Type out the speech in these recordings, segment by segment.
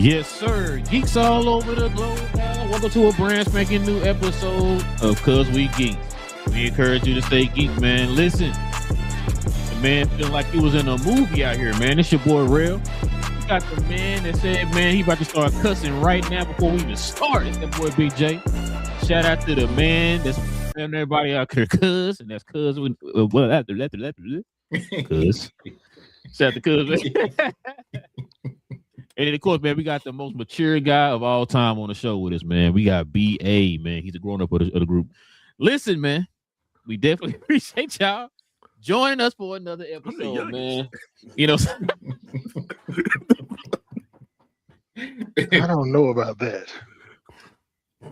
Yes, sir. Geeks all over the globe. Welcome to a brand spanking new episode of Cuz We Geek. We encourage you to stay geek, man. Listen, the man feeling like he was in a movie out here, man. It's your boy Real. We got the man that said, man, he about to start cussing right now before we even start. It's that boy Big J. Shout out to the man that's everybody out there, Cuz, and that's Cuz. Well, after Cuz. Shout out to Cuz, man. And then, of course, man, we got the most mature guy of all time on the show with us, man. We got BA, man. He's a grown-up of the group. Listen, man, we definitely appreciate y'all joining us for another episode, man. You know, I don't know about that.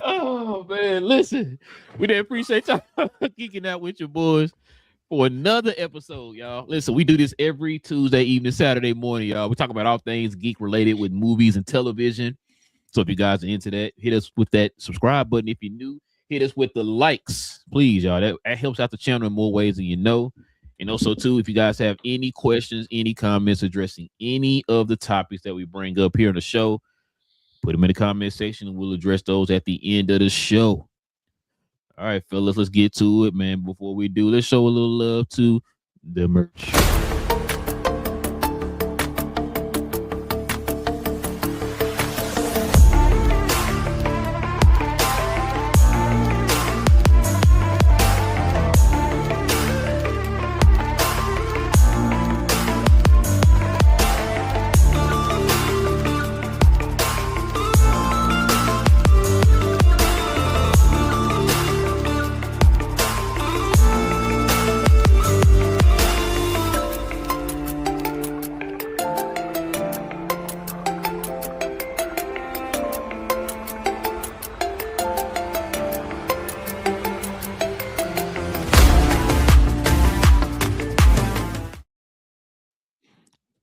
Oh, man, listen. We didn't appreciate y'all geeking out with your boys for another episode, y'all. Listen, we do this every Tuesday evening, Saturday morning, y'all. We talk about all things geek related with movies and television. So if you guys are into that, hit us with that subscribe button. If you're new, hit us with the likes, please, y'all. That helps out the channel in more ways than you know. And also, too, if you guys have any questions, any comments addressing any of the topics that we bring up here on the show, put them in the comment section and we'll address those at the end of the show. All right, fellas, let's get to it, man. Before we do, let's show a little love to the merch.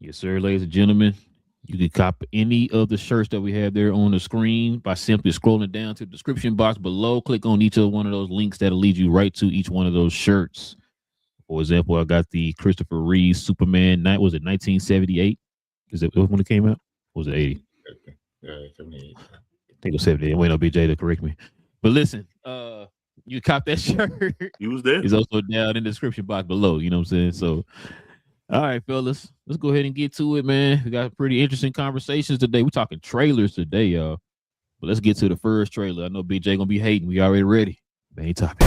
Yes, sir, ladies and gentlemen. You can cop any of the shirts that we have there on the screen by simply scrolling down to the description box below. Click on each of one of those links that'll lead you right to each one of those shirts. For example, I got the Christopher Reeve Superman. Was it 1978? Is it when it came out? Or was it 80? 78. I think it was 78. Wait, no, BJ to correct me. But listen, you cop that shirt. You was there? It's also down in the description box below. You know what I'm saying? So, all right, fellas, let's go ahead and get to it, man. We got pretty interesting conversations today. We're talking trailers today, y'all. But let's get to the first trailer. I know BJ gonna be hating. We already ready. Main topic.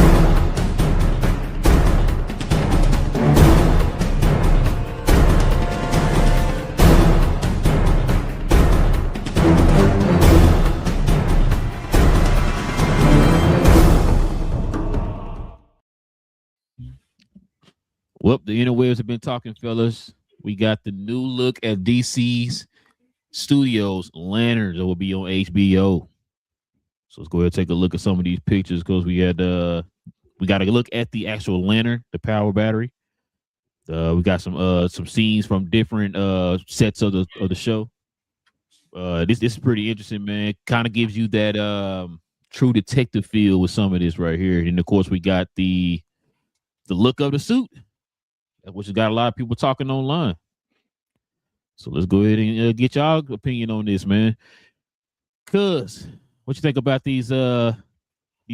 Well, the interwebs have been talking, fellas. We got the new look at DC's Studios Lanterns that will be on HBO. So let's go ahead and take a look at some of these pictures because we got to look at the actual lantern, the power battery. We got some scenes from different sets of the show. This is pretty interesting, man. Kind of gives you that True Detective feel with some of this right here. And of course, we got the look of the suit, which has got a lot of people talking online. So let's go ahead and get y'all opinion on this, man. Cuz, what you think about these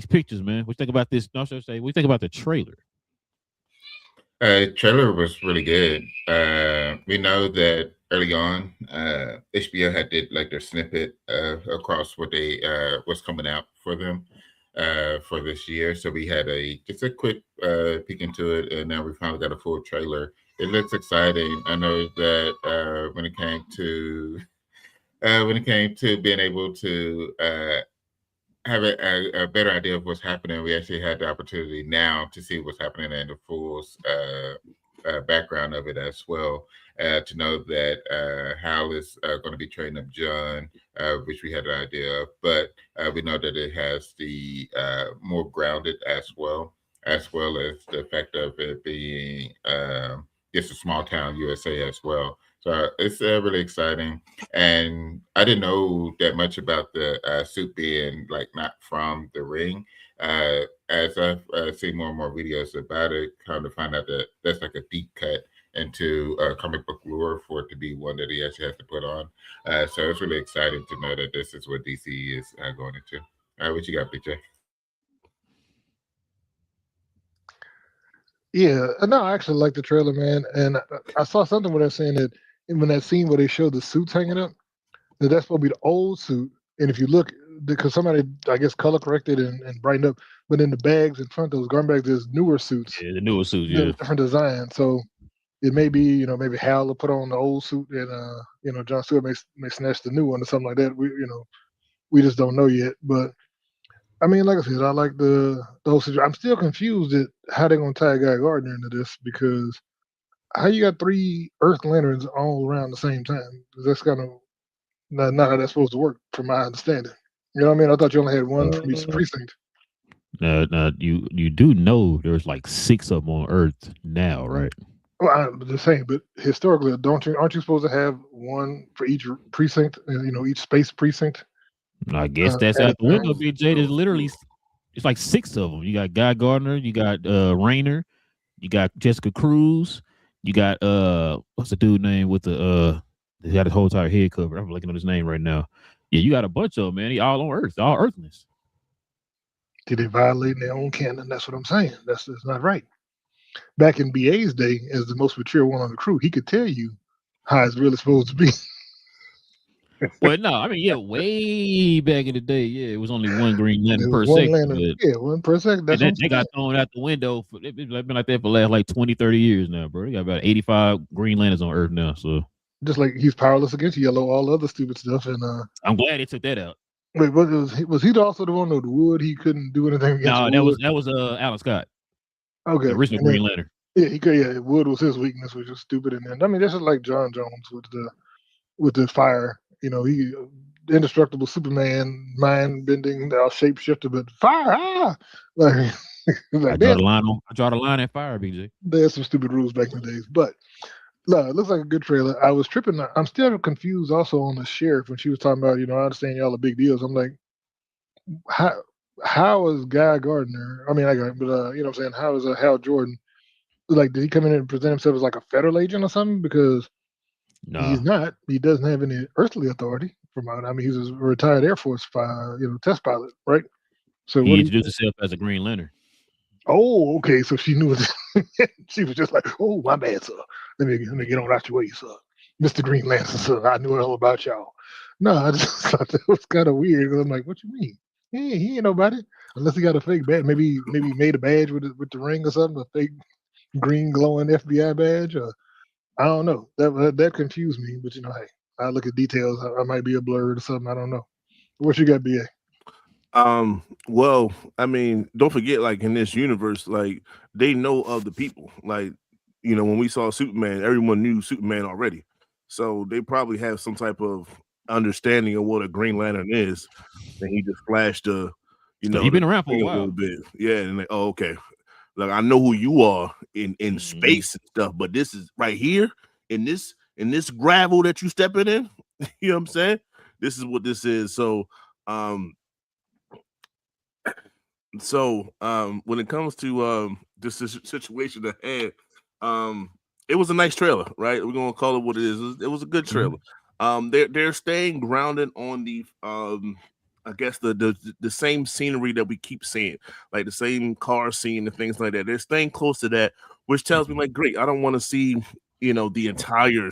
pictures, man? What you think about this? No, should I say, what you think about the trailer? Trailer was really good. We know that early on, HBO had did like their snippet across what they what's coming out for them for this year. So we had just a quick peek into it, and now we finally got a full trailer. It looks exciting. I know that when it came to being able to have a better idea of what's happening, we actually had the opportunity now to see what's happening in the full background of it as well. To know that Hal is going to be training up John, which we had an idea of, but we know that it has the more grounded as well as the fact of it being just a small town USA as well. So it's really exciting. And I didn't know that much about the suit being like not from the ring. As I've seen more and more videos about it, kind of find out that that's like a deep cut into comic book lore for it to be one that he actually has to put on. So it's really exciting to know that this is what DC is going into. What you got, BJ? Yeah, no, I actually like the trailer, man. And I saw something where they're saying that when that scene where they showed the suits hanging up, that's supposed to be the old suit. And if you look, because somebody, I guess, color corrected and brightened up, but in the bags in front, those garment bags, there's newer suits, Yeah, the newer suits, yeah. different design. So it may be, maybe Hal will put on the old suit and, John Stewart may snatch the new one or something like that. We just don't know yet. But I mean, like I said, I like the whole situation. I'm still confused at how they're gonna tie Guy Gardner into this because how you got three Earth Lanterns all around the same time? That's kind of not how that's supposed to work, from my understanding. You know what I mean? I thought you only had one from each precinct. Now you do know there's like 6 of them on Earth now, right? Well, I'm just saying, but historically, aren't you supposed to have one for each precinct? Each space precinct. I guess that's at a out the window, time? BJ. There's literally it's like 6 of them. You got Guy Gardner, you got Rayner, you got Jessica Cruz, you got what's the dude name with the he had his whole entire head covered. I'm looking at his name right now. Yeah, you got a bunch of them, man. He all on Earth, all Earthlings. Did they violate their own canon? That's what I'm saying. That's not right. Back in BA's day, as the most mature one on the crew, he could tell you how it's really supposed to be. Well, no, I mean, yeah, way back in the day, yeah, it was only one Green Lantern There was per one section, Lantern. but Yeah, one per second. That's what I'm they got saying. thrown out the window. They've been like that for the last like 20, 30 years now, bro. They got about 85 Green Lanterns on Earth now, so Just like he's powerless against Yellow, all the other stupid stuff. And I'm glad they took that out. wait, was he also the one with the Wood? He couldn't do anything against No, Wood. that was Alan Scott, Okay, the original and then Green Lantern. yeah, he could. Yeah, Wood was his weakness, which was stupid. And then I mean, this is like John Jones with the fire. He indestructible Superman, mind bending, shapeshifter, but fire. Like, I like draw the line at fire, BJ. there's some stupid rules back in the days, but no, it looks like a good trailer. I was tripping. I'm still confused also on the sheriff when she was talking about, I understand y'all are big deals. I'm like, how is Guy Gardner? I mean, I got, but you know what I'm saying? How is Hal Jordan? Like, did he come in and present himself as like a federal agent or something? Because he's Nah, not. He doesn't have any earthly authority. I mean, he's a retired Air Force test pilot, right? So what he do you? introduced himself as a Green Lantern. Oh, okay. So she knew it. She was just like, "Oh, my bad, sir. Let me get on out your way, sir, Mister Green Lantern, sir. I knew all about y'all." No, I just thought that was kind of weird. 'Cause I'm like, "What you mean? He ain't nobody unless he got a fake badge. Maybe he made a badge with the ring or something, a fake green glowing FBI badge, or I don't know. That confused me. But hey, I look at details. I might be a blurred or something. I don't know. What you got, BA? Well, I mean, don't forget, like in this universe, like they know of the people. Like, when we saw Superman, everyone knew Superman already. So they probably have some type of understanding of what a Green Lantern is. And he just flashed He's been around for a thing a while. little bit. Yeah, and like, oh, okay. Like I know who you are in space and stuff, but this is right here in this gravel that you stepping in. You know what I'm saying? This is what this is. So when it comes to this situation ahead, it was a nice trailer, right? We're gonna call it what it is. It was a good trailer. They're staying grounded on the I guess the same scenery that we keep seeing, like the same car scene and things like that. They're staying close to that, which tells me like, great. I don't want to see the entire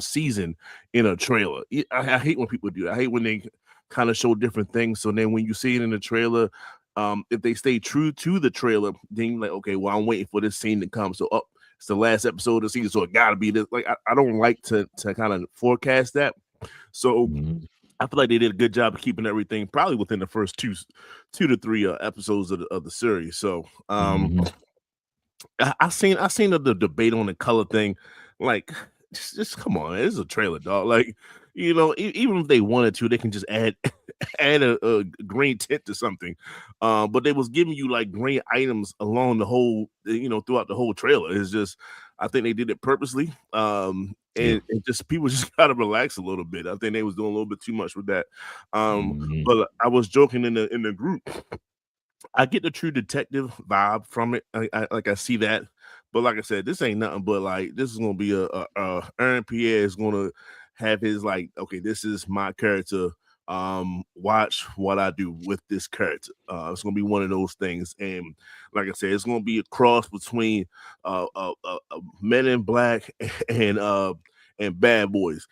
season in a trailer. I hate when people do that. I hate when they kind of show different things. So then when you see it in the trailer, if they stay true to the trailer, then you're like, okay, well, I'm waiting for this scene to come. So it's the last episode of the season, so it gotta be this. Like I don't like to kind of forecast that. So I feel like they did a good job of keeping everything probably within the first two to three episodes of the series. So I seen the debate on the color thing. Like, just come on, it's a trailer, dog. Like, even if they wanted to, they can just add a green tint to something. But they was giving you like green items along the whole, throughout the whole trailer. It's just, I think they did it purposely. And just people just gotta relax a little bit. I think they was doing a little bit too much with that. But I was joking in the group. I get the True Detective vibe from it. I see that, But like I said, this ain't nothing but like this is gonna be a Aaron Pierre is gonna have his like, okay, this is my character. Watch what I do with this character. It's gonna be one of those things, and like I said, it's gonna be a cross between Men in Black and Bad Boys.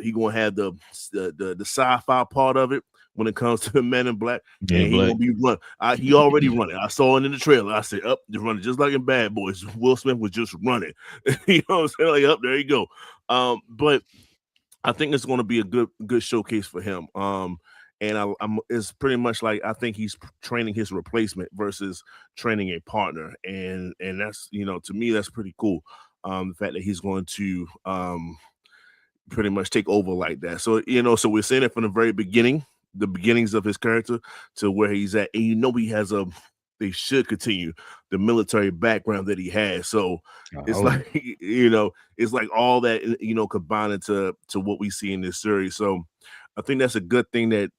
He gonna have the sci-fi part of it when it comes to Men in Black, and he gonna be run. He already running. I saw it in the trailer. I said, "Up, they're running just like in Bad Boys." Will Smith was just running. You know what I'm saying? Like, up there you go. But I think it's going to be a good showcase for him. And it's pretty much like I think he's training his replacement versus training a partner, and that's, you know, to me that's pretty cool. The fact that he's going to pretty much take over like that. So, you know, so we're seeing it from the very beginning, the beginnings of his character to where he's at, and you know he has they should continue the military background that he has. So it's like, you know, it's like all that, you know, combined into what we see in this series. So I think that's a good thing that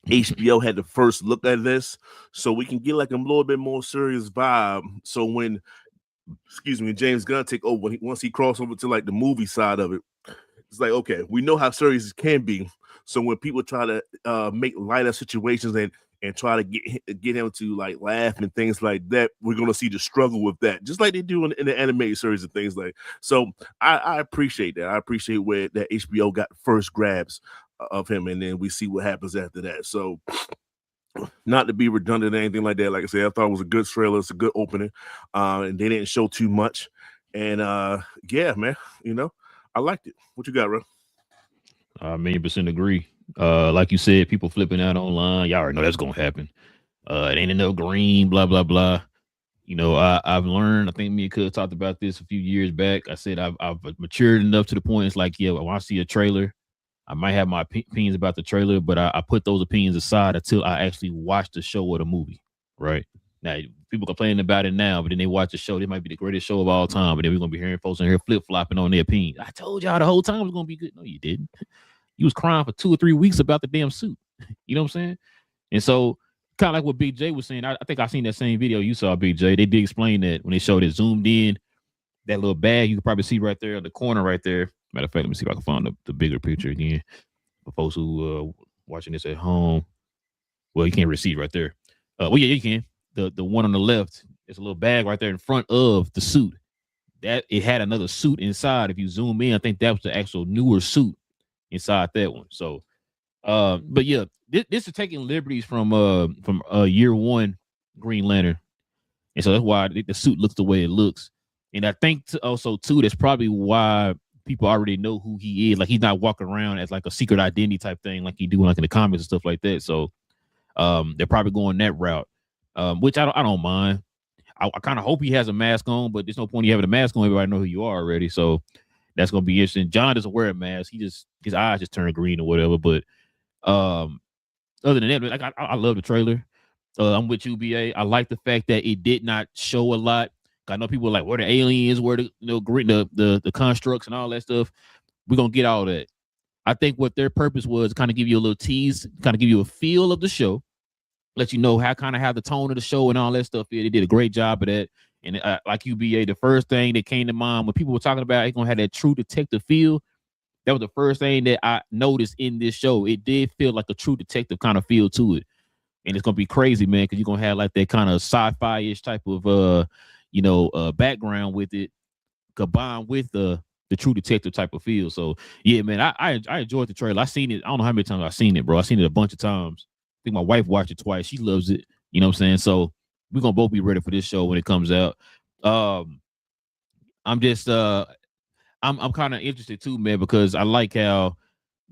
HBO had the first look at this, so we can get like a little bit more serious vibe. So when, James Gunn take over, once he cross over to like the movie side of it, it's like, okay, we know how serious it can be. So when people try to make light of situations and try to get him to like laugh and things like that, we're gonna see the struggle with that, just like they do in the animated series and things like. So I appreciate that. I appreciate where that HBO got first grabs of him, and then we see what happens after that. So, not to be redundant or anything like that. Like I said, I thought it was a good trailer. It's a good opening, and they didn't show too much. And yeah, man, you know, I liked it. What you got, bro? I 1,000,000% agree. Like you said, people flipping out online. Y'all already know that's gonna happen. It ain't enough green, blah blah blah. You know, I've learned. I think me and Cuz talked about this a few years back. I said I've matured enough to the point. It's like, yeah, when I see a trailer, I might have my opinions about the trailer, but I put those opinions aside until I actually watch the show or the movie. Right now, people complaining about it now, but then they watch the show. It might be the greatest show of all time, but then we're gonna be hearing folks in here flip flopping on their opinions. I told y'all the whole time it was gonna be good. No, you didn't. You was crying for 2 or 3 weeks about the damn suit. You know what I'm saying? And so, kind of like what Big J was saying, I think I seen that same video you saw, Big J. They did explain that when they showed it zoomed in, that little bag you can probably see right there in the corner right there. Matter of fact, let me see if I can find the bigger picture again for folks who watching this at home. Well, you can't really see it right there. Well, yeah, you can. The one on the left, there's a little bag right there in front of the suit. That it had another suit inside. If you zoom in, I think that was the actual newer suit inside that one. So, but yeah, this is taking liberties from year one Green Lantern, and so that's why the suit looks the way it looks. And I think also too, that's probably why people already know who he is. Like, he's not walking around as like a secret identity type thing like he do like in the comics and stuff like that. So, they're probably going that route, which I don't mind. I kind of hope he has a mask on, but there's no point in having a mask on. Everybody know who you are already. So that's gonna be interesting. John doesn't wear a mask. His eyes just turn green or whatever. But other than that, like I love the trailer. I'm with you, BA. I like the fact that it did not show a lot. I know people are like, where the aliens, where the constructs and all that stuff. We're gonna get all that. I think what their purpose was kind of give you a little tease, kind of give you a feel of the show, let you know how the tone of the show and all that stuff is. They did a great job of that. And like UBA, the first thing that came to mind when people were talking about it's gonna have that true detective feel, that was the first thing that I noticed in this show. It did feel like a true detective kind of feel to it. And it's gonna be crazy, man, because you're gonna have like that kind of sci-fi-ish type of background with it, combined with the true detective type of feel. So yeah, man, I enjoyed the trailer. I seen it. I don't know how many times I've seen it, bro. I seen it a bunch of times. I think my wife watched it twice. She loves it. You know what I'm saying? So we're gonna both be ready for this show when it comes out. I'm just I'm kind of interested too, man, because I like how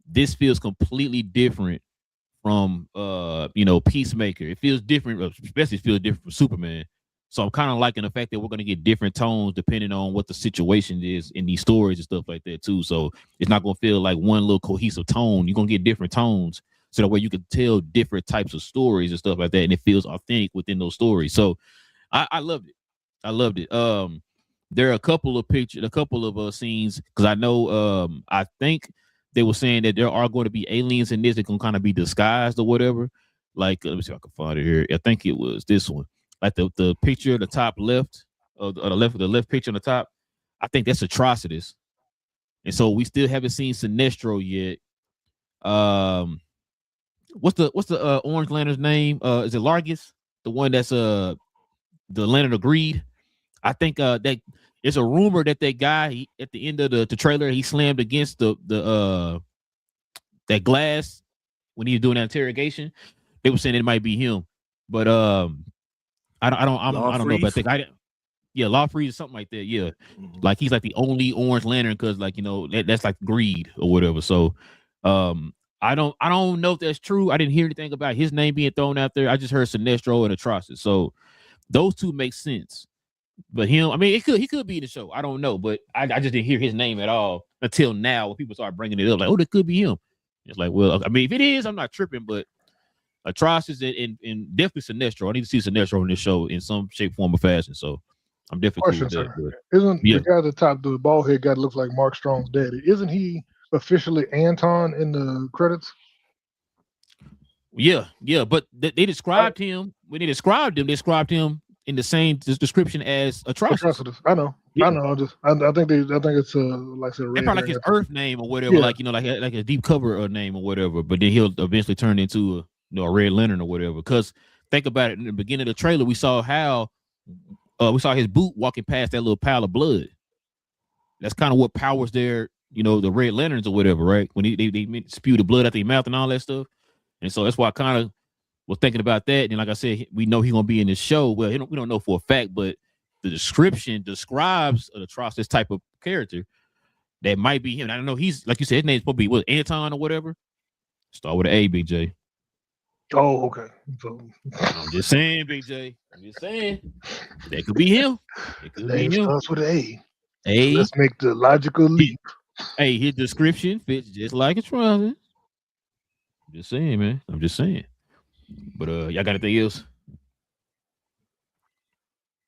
this feels completely different from Peacemaker. It feels different, especially feels different from Superman. So I'm kind of liking the fact that we're going to get different tones depending on what the situation is in these stories and stuff like that too. So it's not going to feel like one little cohesive tone. You're going to get different tones, so that way you can tell different types of stories and stuff like that, and it feels authentic within those stories. So I loved it. I loved it. There are a couple of scenes, because I know I think they were saying that there are going to be aliens in this that can kind of be disguised or whatever. Like, let me see if I can find it here. I think it was this one. Like the picture at the top left, the left picture on the top, I think that's Atrocitus. And so we still haven't seen Sinestro yet. What's the Orange Lantern's name? Is it Largus? The one that's the Lantern of Greed. I think that it's a rumor that guy at the end of the trailer, he slammed against the that glass when he was doing that interrogation. They were saying it might be him, but I don't know about that. Law Freeze or something like that. Yeah, like he's like the only Orange Lantern because like that's like greed or whatever. So I don't know if that's true. I didn't hear anything about his name being thrown out there. I just heard Sinestro and Atrocitus. So those two make sense. But him, I mean, he could be in the show. I don't know, but I just didn't hear his name at all until now when people start bringing it up. Like, oh, that could be him. It's like, well, I mean, if it is, I'm not tripping, but Atrocitus and definitely Sinestro. I need to see Sinestro in this show in some shape, form, or fashion. So I'm definitely cool with that. Isn't the guy at the top, the bald head guy that looks like Mark Strong's daddy? Isn't he officially Anton in the credits? Yeah, but they described him when they described him in the same description as Atrocitus. I know. I think it's like I said, probably like his Earth name or whatever, like like a deep cover name or whatever. But then he'll eventually turn into a Red Lantern or whatever. Because think about it, in the beginning of the trailer, we saw how we saw his boot walking past that little pile of blood. That's kind of what powers their the Red Lanterns or whatever, right? When they spew the blood out their mouth and all that stuff. And so that's why I kind of was thinking about that. And like I said, we know he's gonna be in this show. Well, we don't know for a fact, but the description describes an Atrocitus type of character that might be him. I don't know. He's like you said, his name's supposed to be Anton or whatever. Start with an A, BJ. Oh, okay. So I'm just saying, BJ. I'm just saying that could be him. It could be him. Starts with an A. A. Let's make the logical leap. Hey, his description fits just like Atrocitus. Just saying, man. I'm just saying. But y'all got anything else?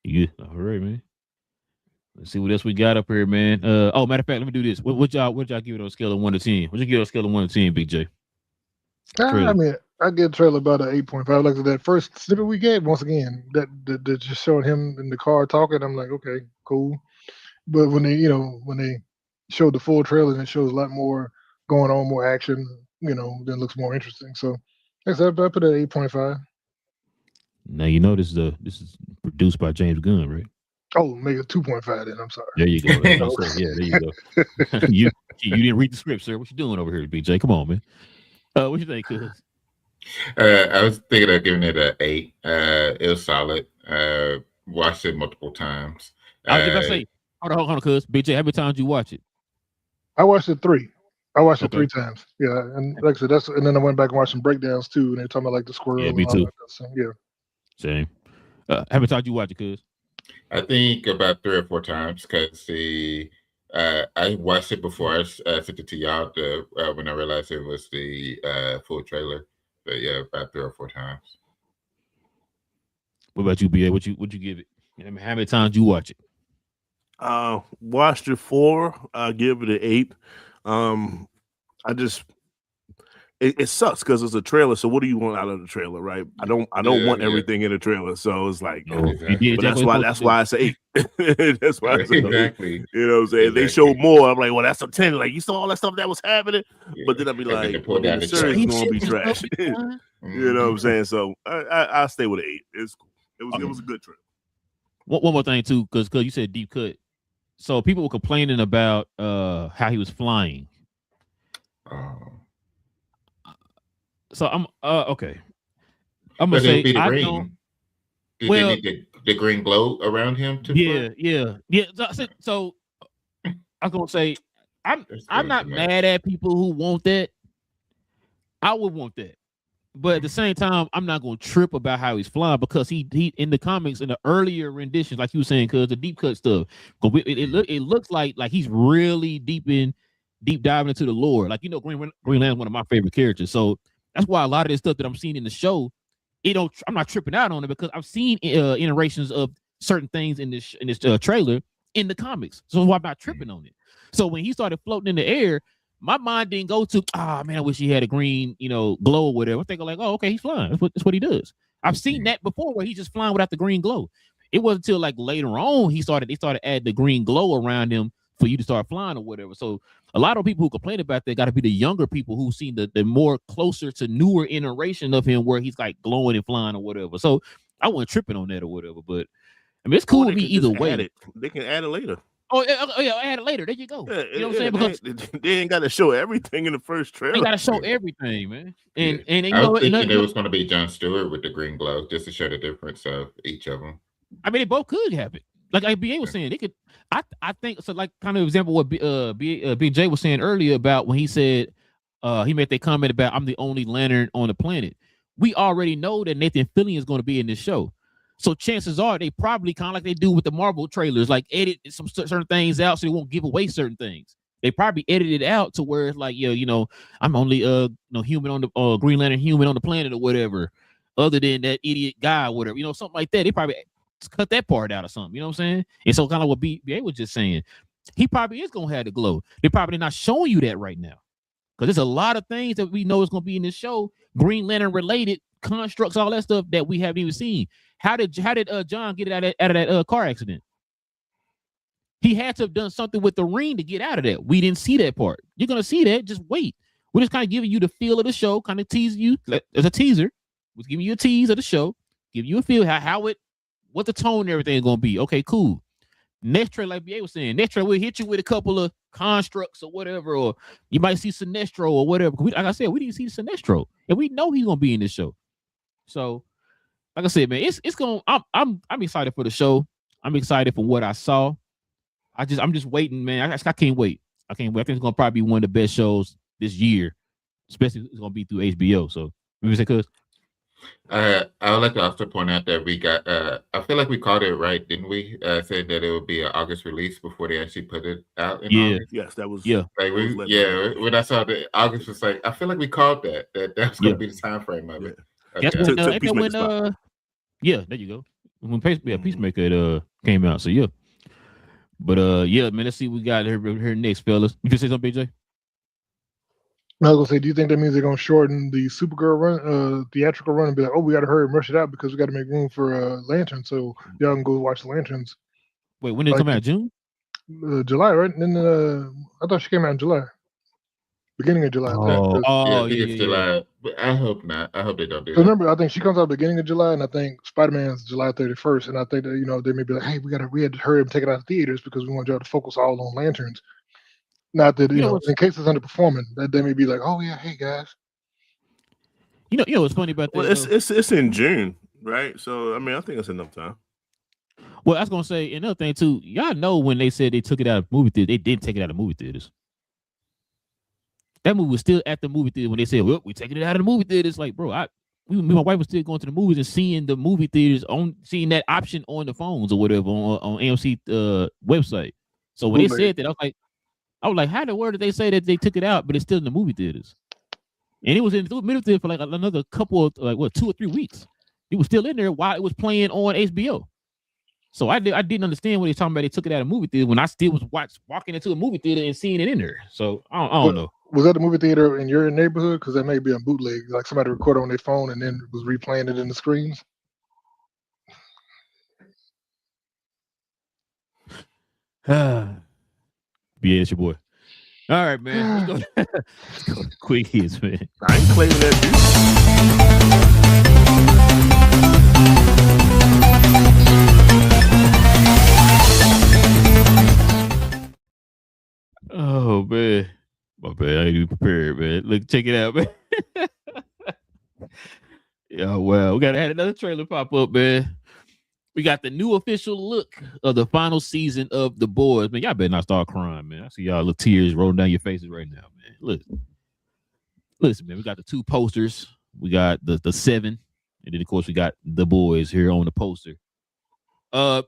You good? All right, man. Let's see what else we got up here, man. Matter of fact, let me do this. What y'all give it on a scale of 1 to 10? What you give it on a scale of 1 to 10, Big J? I mean, I give the trailer about an 8.5. Like that first snippet we get, once again, that just showing him in the car talking, I'm like, okay, cool. But when they showed the full trailer and it shows a lot more going on, more action, then it looks more interesting. So I put it at 8.5. Now this is produced by James Gunn, right? Oh, make it 2.5 then. I'm sorry. There you go. Yeah, there you go. you didn't read the script, sir. What you doing over here, BJ? Come on, man. What you think, cuz? I was thinking of giving it an 8. It was solid. Watched it multiple times. I was just gonna say, hold on, cuz. BJ, how many times did you watch it? I watched it 3. I watched it 3 times. Yeah, and like I said, and then I went back and watched some breakdowns too, and they're talking about like the squirrel. Yeah, me too. Yeah. Same. How many times you watch it, cuz? I think about 3 or 4 times because I watched it before I sent it to y'all when I realized it was the full trailer. But yeah, about 3 or 4 times. What about you, BA? What you give it? How many times you watch it? Watched it 4. I give it an 8. It sucks because it's a trailer. So what do you want out of the trailer, right? I don't want everything in the trailer. So it's like, exactly. But that's why it's 8. That's why it's 8. Exactly. You know what I'm saying? Exactly. They showed more. I'm like, well, that's a 10. Like you saw all that stuff that was happening, but then I'd be like, the series is gonna be trash. You know what I'm saying? So I stay with an 8. It's cool. It was a good trailer. One more thing too, because you said deep cut. So people were complaining about how he was flying. So I'm okay. I'm gonna say I don't. Did they need the green glow around him too? Yeah. So I'm gonna say I'm not mad at people who want that. I would want that, but at the same time, I'm not gonna trip about how he's flying because he in the comics in the earlier renditions, like you were saying, because the deep cut stuff, it looks like he's really deep diving into the lore. Like Green Lantern's one of my favorite characters, so. That's why a lot of this stuff that I'm seeing in the show, I'm not tripping out on it because I've seen iterations of certain things in this trailer in the comics. So that's why I'm not tripping on it. So when he started floating in the air, my mind didn't go to, man, I wish he had a green, glow or whatever. I'm thinking like, oh, okay, he's flying. That's what he does. I've seen that before where he's just flying without the green glow. It wasn't until like later on they started adding the green glow around him for you to start flying or whatever. So a lot of people who complain about that got to be the younger people who've seen the more closer to newer iteration of him where he's like glowing and flying or whatever. So I wasn't tripping on that or whatever. But I mean, it's cool with me either way. They can add it later. Oh yeah, add it later. There you go. Yeah, you know what I'm saying? Because they ain't got to show everything in the first trailer. They got to show everything, man. And you I know, was thinking it was going to be Jon Stewart with the green glow just to show the difference of each of them. I mean, they both could have it. Like BA was saying, they could. I think so. Like kind of example what Big J was saying earlier about when he said he made that comment about I'm the only Lantern on the planet. We already know that Nathan Fillion is going to be in this show. So chances are they probably kind of like they do with the Marvel trailers, like edit some certain things out so they won't give away certain things. They probably edited it out to where it's like, I'm only human on the Green Lantern human on the planet or whatever, other than that idiot guy or whatever, something like that. They probably cut that part out or something, you know what I'm saying? And so kind of what BA was just saying, he probably is gonna have the glow. They're probably not showing you that right now. Because there's a lot of things that we know is gonna be in this show, Green Lantern related constructs, all that stuff that we haven't even seen. How did John get it out of that car accident? He had to have done something with the ring to get out of that. We didn't see that part. You're gonna see that. Just wait. We're just kind of giving you the feel of the show, kind of teasing you as a teaser. We're giving you a tease of the show, giving you a feel what the tone and everything is gonna be. Okay, cool. Next trailer, like BA was saying, next trailer will hit you with a couple of constructs or whatever, or you might see Sinestro or whatever. Like I said, we didn't see Sinestro, and we know he's gonna be in this show. So, like I said, man, it's going. I'm excited for the show. I'm excited for what I saw. I'm just waiting, man. I can't wait. I think it's gonna probably be one of the best shows this year, especially it's gonna be through HBO. So, maybe say, cuz. I would like to also point out that we got. I feel like we called it right, didn't we? Saying that it would be an August release before they actually put it out in August. Yes, that was. Yeah. Like when I saw that August was like, I feel like we called that was going to be the time frame of it. That's when yeah, there you go. When Peacemaker came out. So yeah. But man, let's see what we got here next, fellas. You can say something, BJ? I was gonna say, do you think that means they're gonna shorten the Supergirl run, theatrical run, and be like, oh, we gotta hurry and rush it out because we gotta make room for Lantern, so y'all can go watch Lanterns. Wait, when did it come out? June? July, right? And then I thought she came out in July. Beginning of July. It's July. But I hope not. I hope they don't do that. Remember, I think she comes out beginning of July, and I think Spider-Man's July 31st. And I think that they may be like, hey, we had to hurry and take it out of theaters because we want y'all to focus all on Lanterns. Not that in case it's underperforming, that they may be like, oh yeah, hey guys. You know what's funny about that? It's in June, right? So I mean, I think it's enough time. Well, I was gonna say another thing too. Y'all know when they said they took it out of movie theaters, they didn't take it out of movie theaters. That movie was still at the movie theater when they said, "Well, we're taking it out of the movie theaters." Like, bro, me and my wife was still going to the movies and seeing the movie theaters seeing that option on the phones or whatever on AMC website. So when they said that, I was like, how the word did they say that they took it out, but it's still in the movie theaters? And it was in the movie theater for like another couple of 2 or 3 weeks. It was still in there while it was playing on HBO. So I didn't understand what they were talking about. They took it out of the movie theater when I still was walking into a movie theater and seeing it in there. So I don't know. Was that the movie theater in your neighborhood? Because that may be a bootleg, like somebody recorded on their phone and then was replaying it in the screens. Yeah, it's your boy. All right, man. Let's go to quiz, man. I ain't claiming that dude. Oh man. My bad. I ain't even prepared, man. Look, check it out, man. Yeah, well, we gotta have another trailer pop up, man. We got the new official look of the final season of The Boys. Man, y'all better not start crying, man. I see y'all little tears rolling down your faces right now, man. Listen, man. We got the 2 posters. We got the 7, and then of course we got The Boys here on the poster.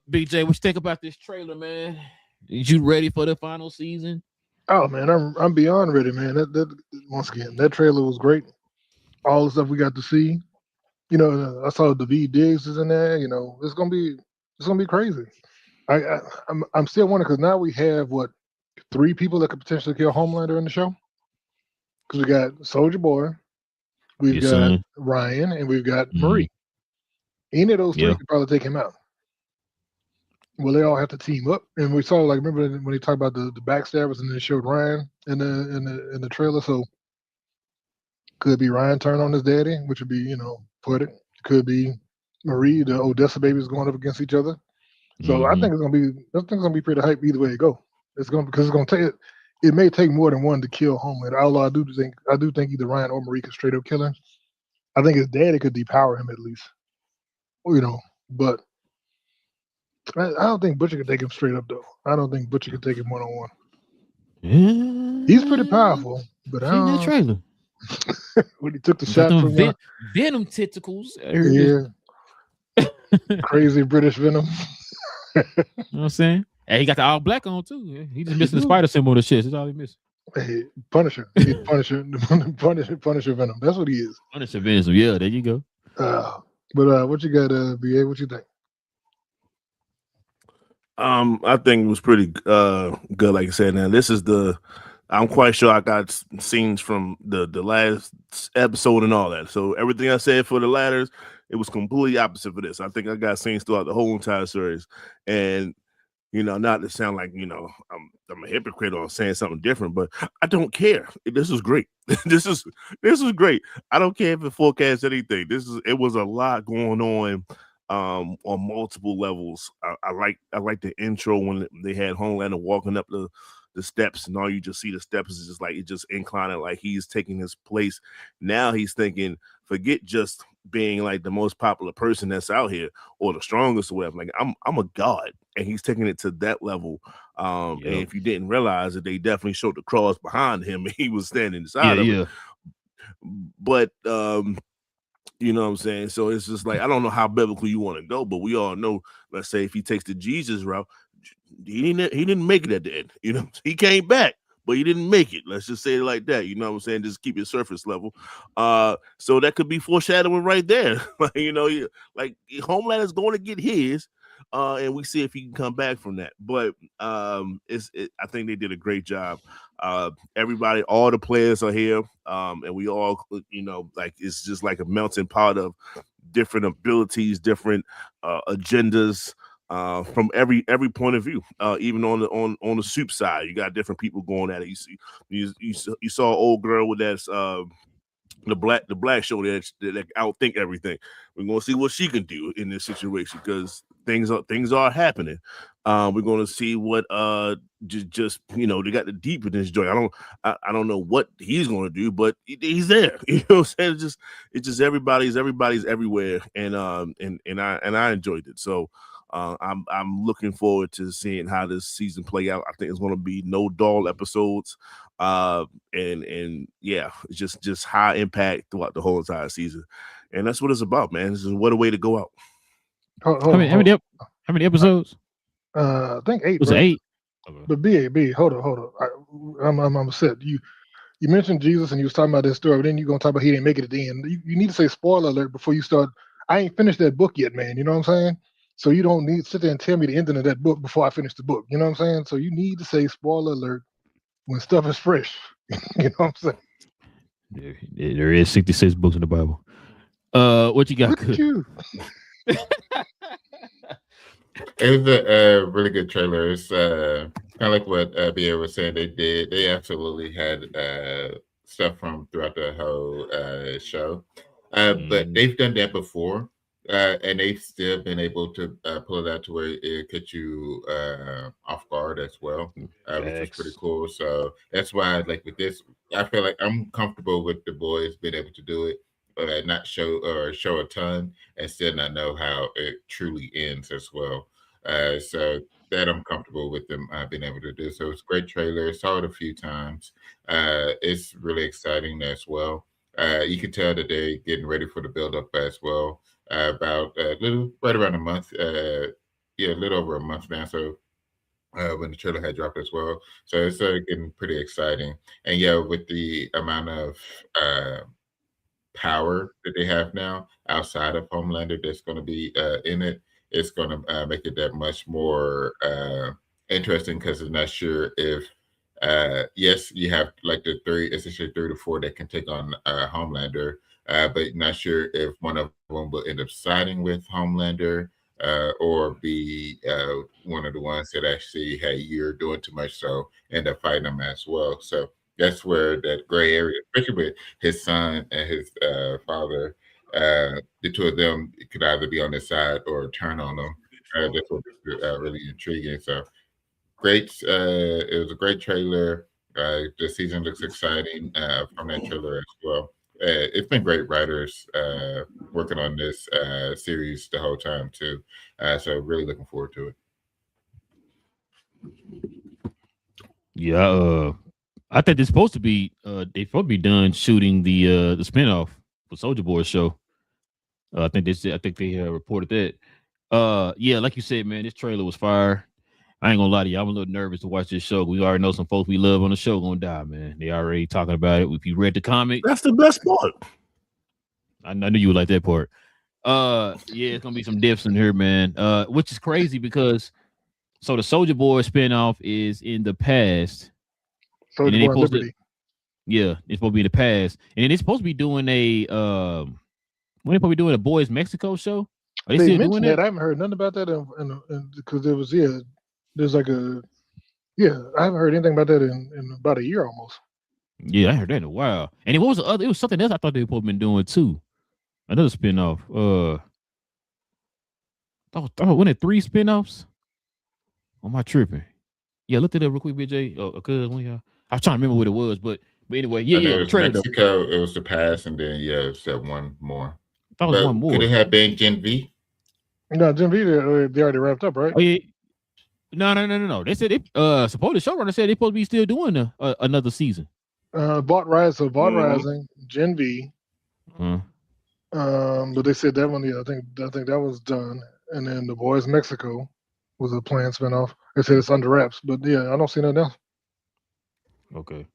Big J, what you think about this trailer, man? Is you ready for the final season? Oh man, I'm beyond ready, man. That once again, that trailer was great. All the stuff we got to see. I saw David Diggs is in there. It's gonna be crazy. I'm still wondering because now we have 3 people that could potentially kill Homelander in the show. Because we got Soldier Boy, we've got Ryan, and we've got Marie. Any of those 3 could probably take him out. Well, they all have to team up, and we saw like remember when they talked about the backstabbers, and then they showed Ryan in the trailer. So could be Ryan turn on his daddy, which would be poetic. Could be Marie, the Odessa babies going up against each other. So I Mm-hmm. think it's gonna be pretty hype either way it go. It's gonna take it may take more than one to kill Homeland. Although I do think either Ryan or Marie could straight up kill him. I think his daddy could depower him at least. But I don't think Butcher could take him straight up though. I don't think Butcher could take him 1-on-1. He's pretty Yeah. powerful, but Seen that trailer. when he took the Got shot them from venom tentacles. I heard yeah, this. crazy British venom. You know what I'm saying? Hey, he got the all black on too. Yeah. He just missing the do. spider symbol and shit. That's all he missing. Hey, Punisher. He's Punisher Venom. That's what he is. Punisher Venom. Yeah, there you go. But what you got, BA? What you think? I think it was pretty good. Like I said, now this is I'm quite sure I got scenes from the last episode and all that. So everything I said for the ladders, it was completely opposite for this. I think I got scenes throughout the whole entire series, and not to sound like I'm a hypocrite or saying something different, but I don't care. This is great. this is great. I don't care if it forecasts anything. It was a lot going on multiple levels. I like the intro when they had Homelander walking up the steps, and all you just see the steps is just like it just inclining, like he's taking his place. Now he's thinking, forget just being like the most popular person that's out here or the strongest or whatever. Like I'm a god, and he's taking it to that level. And if you didn't realize it, they definitely showed the cross behind him, and he was standing inside of it. But you know what I'm saying? So it's just like, I don't know how biblical you want to go, but we all know, let's say if he takes the Jesus route, he didn't make it at the end. He came back, but he didn't make it. Let's just say it like that. You know what I'm saying? Just keep it surface level. So that could be foreshadowing right there. Like Homelander's going to get his, and we see if he can come back from that. But I think they did a great job. Everybody, all the players are here, and we all, like it's just like a melting pot of different abilities, different agendas. From every point of view, even on the soup side, you got different people going at it. You saw an old girl with that the black show that outthink everything. We're gonna see what she can do in this situation because things are happening. We're gonna see what just they got the deep in this joint. I don't know what he's gonna do, but he's there. You know what I'm saying? It's just everybody's everywhere, and I enjoyed it. So I'm looking forward to seeing how this season play out. I think it's going to be no dull episodes, and yeah, it's just high impact throughout the whole entire season, and that's what it's about, man. This is what a way to go out. How many episodes? I think 8. Was it 8? But B, hold on. I'm upset. You mentioned Jesus and you was talking about this story, but then you're gonna talk about he didn't make it at the end. You need to say spoiler alert before you start. I ain't finished that book yet, man. You know what I'm saying? So you don't need to sit there and tell me the ending of that book before I finish the book. You know what I'm saying? So you need to say spoiler alert when stuff is fresh. You know what I'm saying? There is 66 books in the Bible. What you got? Look at you. It was a really good trailer. It's kind of like what BA was saying. They absolutely had stuff from throughout the whole show, but they've done that before. And they've still been able to pull it out to where it gets you off guard as well, which is pretty cool. So that's why, like with this, I feel like I'm comfortable with the boys being able to do it, not show a ton, and still not know how it truly ends as well. So that I'm comfortable with them being able to do. So it's a great trailer. Saw it a few times. It's really exciting as well. You can tell that they're getting ready for the build up as well. About right around a month, a little over a month now. So when the trailer had dropped as well, so it's getting pretty exciting. And yeah, with the amount of power that they have now outside of Homelander, that's going to be in it. It's going to make it that much more interesting because it's not sure if. Yes, you have like essentially 3 to 4 that can take on Homelander. But not sure if one of them will end up siding with Homelander or be one of the ones that actually, hey, you're doing too much, so end up fighting them as well. So that's where that gray area, especially with his son and his father, the two of them could either be on their side or turn on them. That's what really intriguing. So great. It was a great trailer. The season looks exciting from that trailer as well. It's been great writers working on this series the whole time too. So really looking forward to it. Yeah, I think they're supposed to be they supposed to be done shooting the spinoff for Soldier Boy show. I think they reported that. Yeah, like you said, man, this trailer was fire. I ain't gonna lie to you, I'm a little nervous to watch this show. We already know some folks we love on the show gonna die, man. They already talking about it. If you read the comic, That's the best part. I knew you would like that part. Yeah, it's gonna be some deaths in here, man. Which is crazy because so the Soldier Boy spinoff is in the past. Soldier they Boy supposed Liberty. Yeah, it's supposed to be in the past, and then they're supposed to be doing a when they supposed to be doing a Boys Mexico show. Are they still doing mentioned that? I haven't heard nothing about that, because there was there's like I haven't heard anything about that in about a year almost. Yeah, I heard that in a while. And what was the other? It was something else I thought they were supposed to be doing too. Another spinoff. Wasn't it 3 spinoffs? Am I tripping? Yeah, look at that real quick, BJ. Cause I was trying to remember what it was, but anyway, It the was trailer. Mexico. It was the past, and then it was that one more. I thought it was one more. Could it have been Gen V? No, Gen V, they already wrapped up, right? Oh yeah. No. They said supposed the showrunner said they're supposed to be still doing another season. Rising, Gen V. Uh-huh. But they said that one, I think that was done. And then the Boys Mexico was a planned spinoff. They said it's under wraps, but I don't see nothing else. Okay.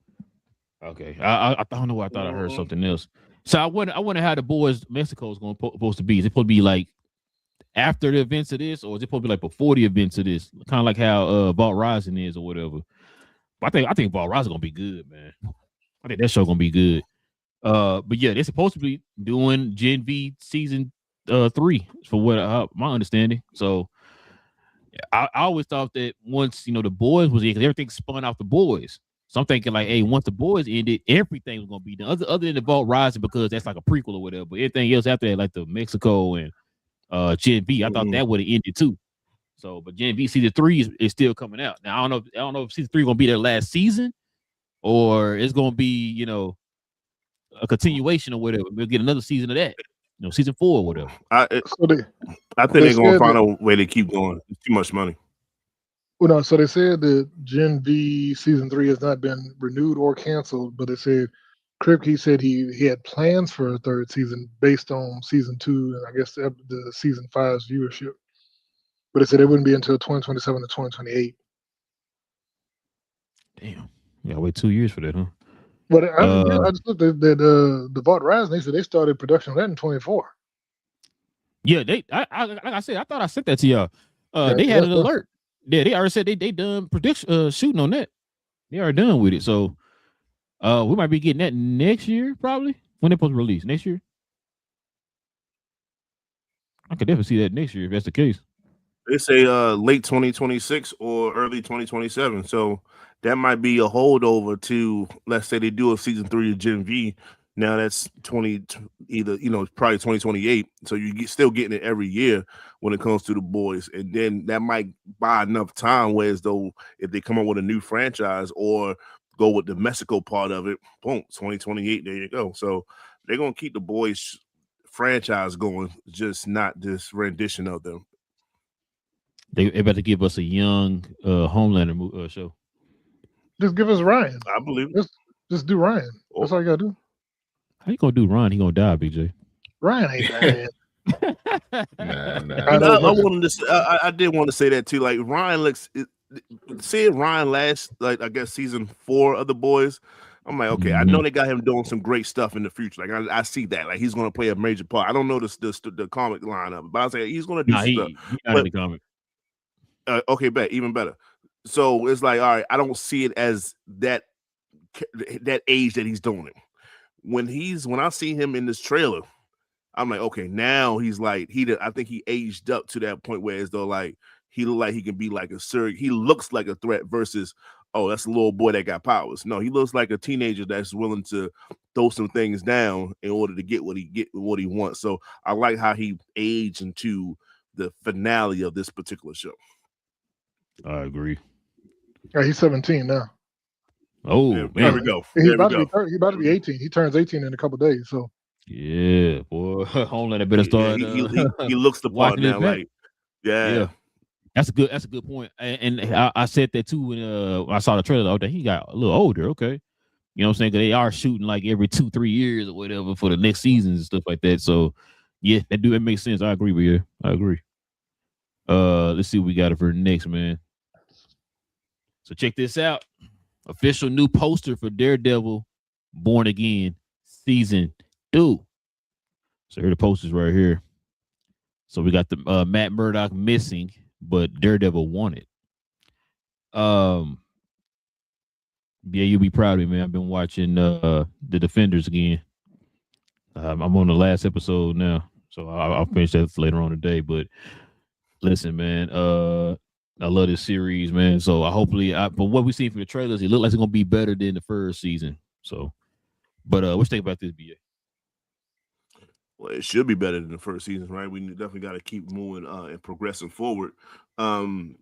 I don't know why I thought I heard something else. So I wonder how the Boys Mexico is supposed to be. Is it supposed to be like after the events of this, or is it supposed to be like before the events of this? Kind of like how Vault Rising is or whatever. But I think Vault Rising gonna be good, man. I think that show gonna be good. But yeah, they're supposed to be doing Gen V season 3 for what my understanding. So I always thought that once the Boys was in, because everything spun off the Boys. So I'm thinking like, hey, once the Boys ended, everything was gonna be done. Other than the Vault Rising, because that's like a prequel or whatever. But everything else after that, like the Mexico and Gen V, I thought that would have ended too. So, but Gen V season 3 is still coming out. Now I don't know if season 3 gonna be their last season, or it's gonna be a continuation or whatever. We'll get another season of that. Season 4 or whatever. I think they're gonna find a way to keep going. It's too much money. Well, no, so they said that Gen V season 3 has not been renewed or canceled, but they said Kripke said he had plans for a third season based on season 2 and I guess the season 5's viewership. But they said it wouldn't be until 2027 to 2028. Damn. Yeah, wait 2 years for that, huh? But I just looked at the Vault Rising. They said they started production on that in 24. Yeah, like I said, I thought I sent that to y'all. They had an alert. Yeah, they already said they done prediction shooting on that. They are done with it. So we might be getting that next year, probably. When they're supposed to release next year. I could definitely see that next year if that's the case. They say late 2026 or early 2027. So that might be a holdover to, let's say they do a season 3 of Gen V. Now that's probably 2028. So you still getting it every year when it comes to the Boys. And then that might buy enough time, whereas though if they come up with a new franchise or go with the Mexico part of it, boom, 2028, there you go. So they're going to keep the Boys franchise going, just not this rendition of them. They about to give us a young Homelander show. Just give us Ryan. I believe it. Just do Ryan. That's all you gotta do. How you gonna do Ryan? He gonna die, BJ. Ryan ain't bad. I did want to say that too. Like Ryan looks, seeing Ryan last, like I guess season 4 of the Boys. I'm like, okay, I know they got him doing some great stuff in the future. Like I see that, like he's gonna play a major part. I don't know the comic line of it, but I say he's gonna do stuff. He's not in the comic. Okay, even better. So it's like, all right, I don't see it as that age that he's doing it. When I see him in this trailer, I'm like, okay, now he's like I think he aged up to that point where as though like he look like he can be like a surrogate. He looks like a threat versus, oh, that's a little boy that got powers. No, he looks like a teenager that's willing to throw some things down in order to get what he wants. So I like how he aged into the finale of this particular show. I agree. Yeah, he's 17 now. Oh, there man. we go. He's There about we to go. be he's about to be 18. He turns 18 in a couple days. So Yeah, boy. Homeland better start. He looks the part now. Like, yeah. That's a good point. And I said that too when I saw the trailer out there. He got a little older. Okay, you know what I'm saying? 'Cause they are shooting like every 2-3 years or whatever for the next seasons and stuff like that. So yeah, that makes sense. I agree with you. I agree. Let's see what we got for next, man. So check this out. Official new poster for Daredevil Born Again season 2. So here are the posters right here. So we got the Matt Murdock missing, but Daredevil wanted. Yeah, you'll be proud of me, man. I've been watching the Defenders again. I'm on the last episode now, so I'll finish that later on today. But listen, man, I love this series, man. So but what we see from the trailers, it looks like it's gonna be better than the first season. So, but what you think about this, BA? Well, it should be better than the first season, right? We definitely got to keep moving and progressing forward. And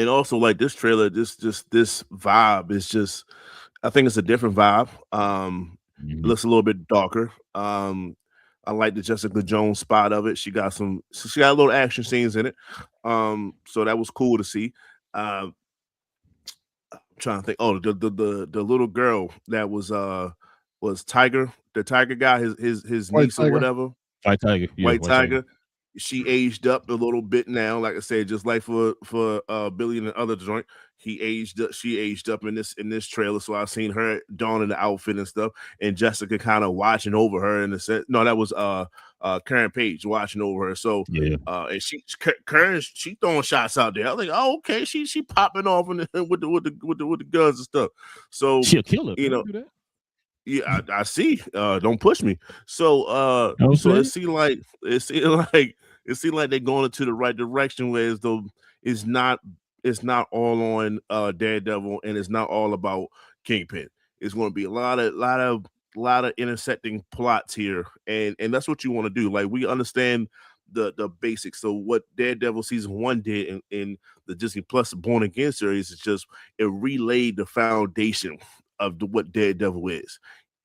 also, like this trailer, this vibe is just, I think it's a different vibe. It looks a little bit darker. I like the Jessica Jones spot of it. She got a little action scenes in it. So that was cool to see. I'm trying to think. Oh, the little girl that was Tiger, the Tiger guy, his White niece Tiger. or whatever. White Tiger. Yeah, White Tiger. She aged up a little bit now. Like I said, just like for Billy and the other joint, she aged up in this trailer. So I've seen her donning the outfit and stuff, and Jessica kind of watching over her in the sense. No, that was Karen Page watching over her. So yeah, and Karen, she throwing shots out there. I was like, oh, okay, she popping off with the guns and stuff. So she'll kill her. You know. Yeah, I see. Don't push me. So it seemed like they're going into the right direction, where as though it's not all on Daredevil, and it's not all about Kingpin. It's going to be a lot of intersecting plots here, and that's what you want to do. Like, we understand the basics. So what Daredevil season 1 did in the Disney Plus Born Again series is just it relayed the foundation of what Daredevil is.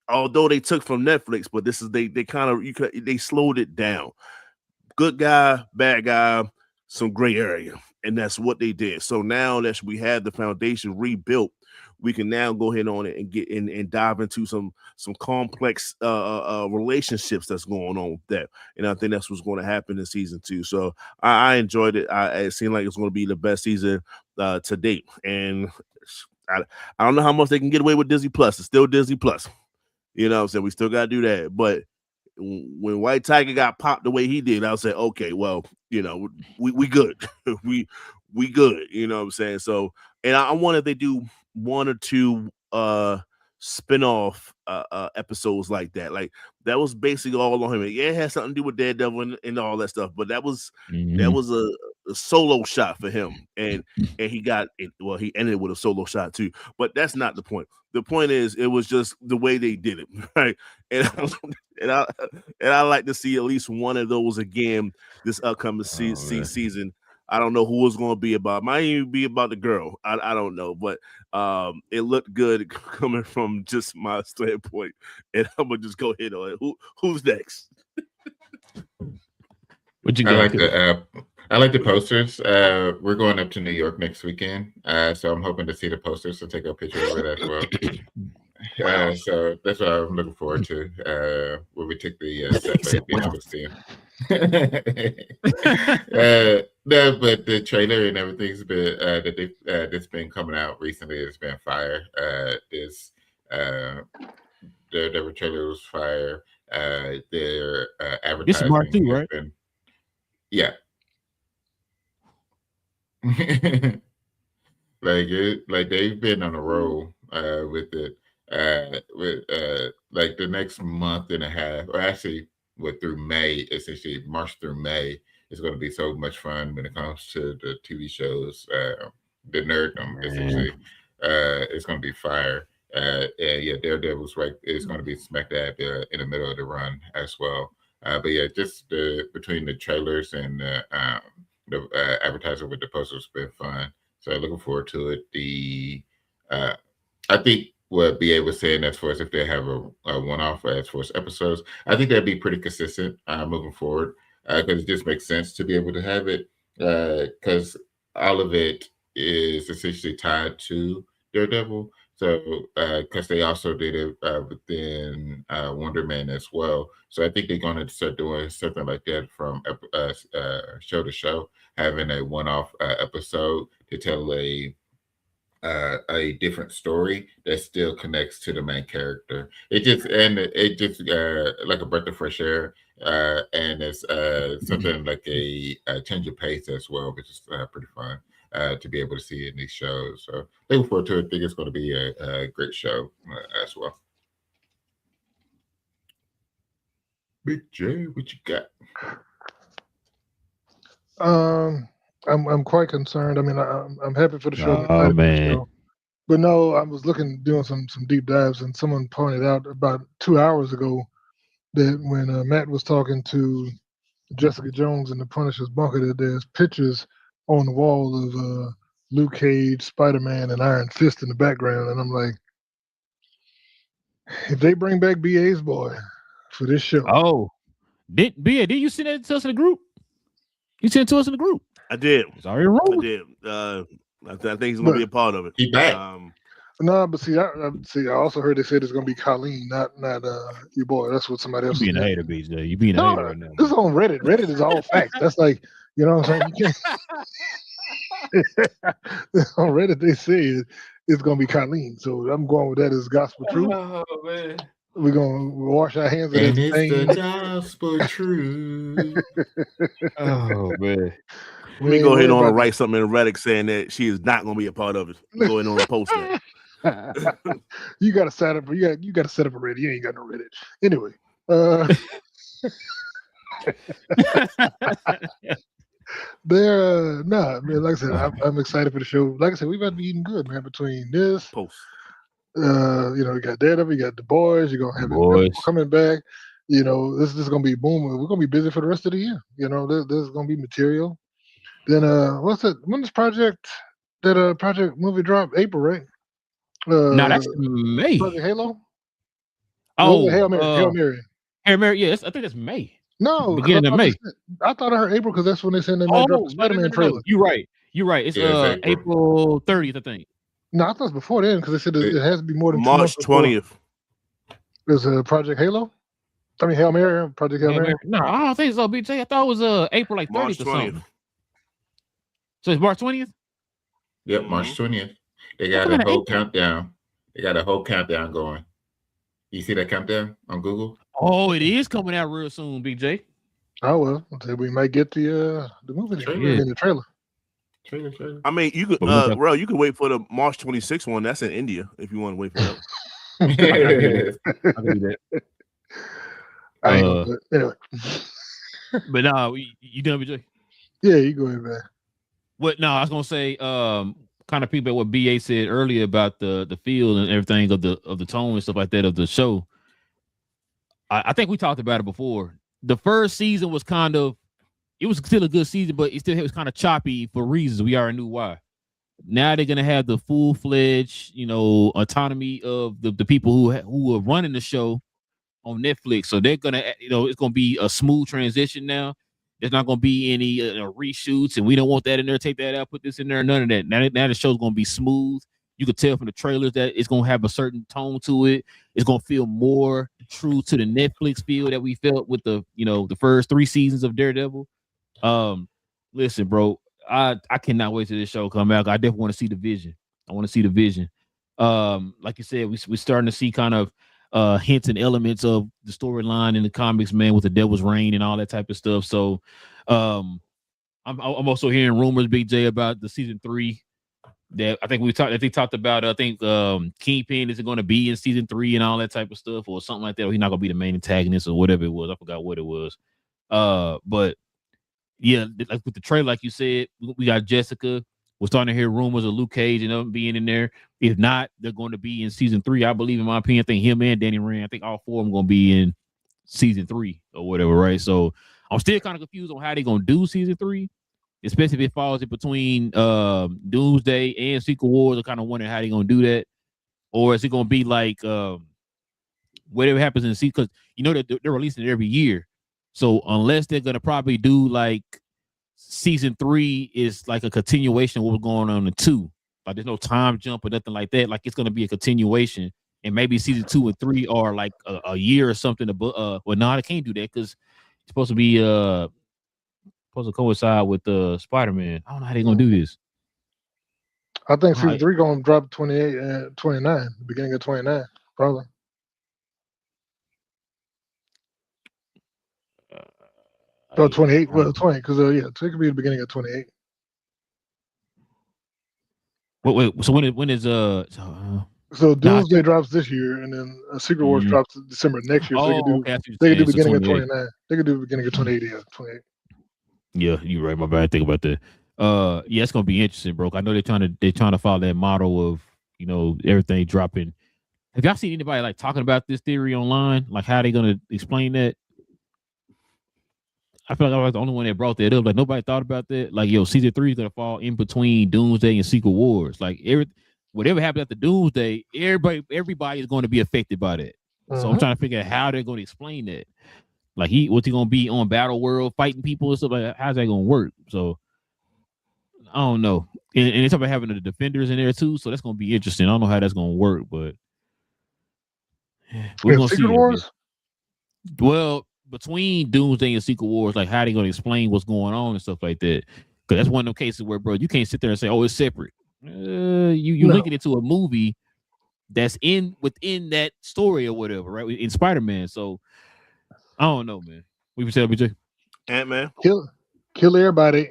Although they took from Netflix, but this is they slowed it down. Good guy, bad guy, some gray area, and that's what they did. So now that we have the foundation rebuilt, we can now go ahead on it and get in and dive into some complex relationships that's going on with that. And I think that's what's going to happen in season 2. So I enjoyed it. It seemed like it's going to be the best season to date. And I don't know how much they can get away with Disney Plus. It's still Disney Plus. You know what I'm saying? We still got to do that. But when White Tiger got popped the way he did, I'll say, okay, well, you know, we good. we good. You know what I'm saying? So, and I wonder if they do 1 or 2 spin-off episodes like that. Like, that was basically all on him. Yeah, it had something to do with Daredevil and all that stuff, but that was a solo shot for him, and he got it. Well, he ended with a solo shot too, but that's not the point. The point is, it was just the way they did it, right? And I like to see at least one of those again this upcoming season. I don't know who it's going to be about. Might even be about the girl. I don't know, but it looked good coming from just my standpoint. And I'm gonna just go ahead on it. Who's next? What you got? I like the posters. We're going up to New York next weekend, so I'm hoping to see the posters. So take a picture of it as well. Wow. So that's what I'm looking forward to. When we take the set for HBO to see it. No, but the trailer and everything's been that's been coming out recently. It's been fire. The trailer was fire. Their advertising. This is Mark too, right? Yeah. like they've been on a roll with it. With like the next month and a half, or actually through May, essentially March through May, is going to be so much fun when it comes to the TV shows. The nerddom, essentially, it's going to be fire. And yeah, Daredevil's right. It's going to be smack dab in the middle of the run as well. But yeah, just between the trailers and the advertising with the posters has been fun. So looking forward to it. I think what BA was saying as far as if they have a one-off as far as episodes, I think that'd be pretty consistent moving forward because it just makes sense to be able to have it because all of it is essentially tied to Daredevil. So because they also did it within Wonder Man as well. So I think they're going to start doing something like that from show to show, having a one-off episode to tell a different story that still connects to the main character. It just like a breath of fresh air, and it's something like a change of pace as well, which is pretty fun to be able to see in these shows. So looking forward to it. I think it's going to be a great show as well. Big J, what you got? I'm quite concerned. I mean, I'm happy for the show. Oh man. But no, I was doing some deep dives, and someone pointed out about 2 hours ago that when Matt was talking to Jessica Jones in the Punisher's bunker, that there's pictures on the wall of Luke Cage, Spider-Man, and Iron Fist in the background, and I'm like, if they bring back BA's boy for this show, did you send that to us in the group? You sent it to us in the group. I did. It's already wrong. I did. I think he's gonna be a part of it. He back. No, but see, I also heard they said it's gonna be Colleen, not your boy. That's what somebody else. You being a hater, BJ. You being a hater right now. This is on Reddit. Reddit is all facts. That's like, you know what I'm saying? You can't. On Reddit, they say it's gonna be Colleen, so I'm going with that as gospel truth. Oh man. We're gonna wash our hands of And that it's thing. the gospel truth. Oh man. Let me go ahead and write something in Reddit saying that she is not going to be a part of it. Go ahead and post that. You got to set up. You got to set up a Reddit. You ain't got no Reddit. Anyway, man. Like I said, I'm excited for the show. Like I said, we've got to be eating good, man. Between this, post. You got Daredevil, you got the boys. You're gonna have it coming back. This is gonna be boom. We're gonna be busy for the rest of the year. There's gonna be material. Then what's it? When does Project movie drop? April, right? No, that's May. Project Halo. Oh, Hail Mary. Hail Mary. Yes, I think that's May. No, beginning of May. I thought I heard April because that's when they said they might drop the Spider-Man trailer. You're right. It's April 30th, I think. No, I thought it was before then because they said it has to be more than March 20th. There's Project Halo. I mean, Hail Mary. Project Hail Mary. No, I don't think so, BJ. I thought it was April 30th March 20th. or something. So it's March 20th? Yep, March 20th. They got a whole countdown. They got a whole countdown going. You see that countdown on Google? Oh, it is coming out real soon, BJ. Oh well, we might get the movie in the trailer. Trailer. I mean, you could you could wait for the March 26th one. That's in India if you want to wait for that. I can do that. Anyway. But no, you done, BJ? Yeah, you go ahead, man. What? No, I was gonna say, kind of piggyback what BA said earlier about the feel and everything of the tone and stuff like that of the show. I think we talked about it before. The first season was it was still a good season, but it was kind of choppy for reasons we already knew why. Now they're gonna have the full-fledged, autonomy of the people who are running the show on Netflix. So they're gonna, it's gonna be a smooth transition now. There's not gonna be any reshoots, and we don't want that in there. Take that out, put this in there. None of that. Now the show's gonna be smooth. You could tell from the trailers that it's gonna have a certain tone to it. It's gonna feel more true to the Netflix feel that we felt with the first 3 seasons of Daredevil. Listen, bro, I cannot wait till this show come out. I definitely want to see the vision. I want to see the vision. Like you said, we're starting to see kind of hints and elements of the storyline in the comics, man, with the Devil's Reign and all that type of stuff. So I'm also hearing rumors, Big J, about the season 3 that I think they talked about. I think Kingpin is going to be in season 3 and all that type of stuff, or something like that. Or he's not going to be the main antagonist or whatever it was. I forgot what it was. But yeah, like with the trailer, like you said, we got Jessica. We're starting to hear rumors of Luke Cage and them being in there. If not, they're going to be in season 3. I believe, in my opinion, I think him and Danny Rand, I think all 4 of them going to be in season 3 or whatever, right? So I'm still kind of confused on how they're going to do season 3. Especially if it falls in between Doomsday and Secret Wars. I'm kind of wondering how they're gonna do that, or is it gonna be like whatever happens in Secret? Because you know that they're releasing it every year, so unless they're gonna probably do like season 3 is like a continuation of what's going on in 2, like there's no time jump or nothing like that. Like it's gonna be a continuation, and maybe season 2 and 3 are like a year or something. Well, no, I can't do that because it's supposed to be supposed to coincide with Spider-Man. I don't know how they're gonna do this. I think season 3 gonna drop 28 and 29, beginning of 29, probably. Oh, 28. Well, 20, because yeah, it could be the beginning of 28. Wait. So when is So Doomsday drops this year, and then Secret Wars drops December next year. So they could do beginning of 29. They could do beginning of 28. Yeah, 28. Yeah, you're right. My bad. I think about that. Yeah, it's gonna be interesting, bro. I know they're trying to follow that model of everything dropping. Have y'all seen anybody like talking about this theory online? Like how they gonna explain that? I feel like I was the only one that brought that up. Like nobody thought about that. Like season 3 is gonna fall in between Doomsday and Secret Wars. Like whatever happened after Doomsday, everybody is going to be affected by that. So I'm trying to figure out how they're going to explain that. Like what's he gonna be on Battle World fighting people and stuff like that? How's that gonna work? So I don't know. And it's about having the Defenders in there too, so that's gonna be interesting. I don't know how that's gonna work, but we're gonna see. Wars? Well, between Doomsday and Secret Wars, like how they gonna explain what's going on and stuff like that. Because that's one of those cases where, bro, you can't sit there and say, "Oh, it's separate." You linking it to a movie that's within that story or whatever, right? In Spider-Man, so. I don't know, man. What you say, BJ? Ant-Man. Kill everybody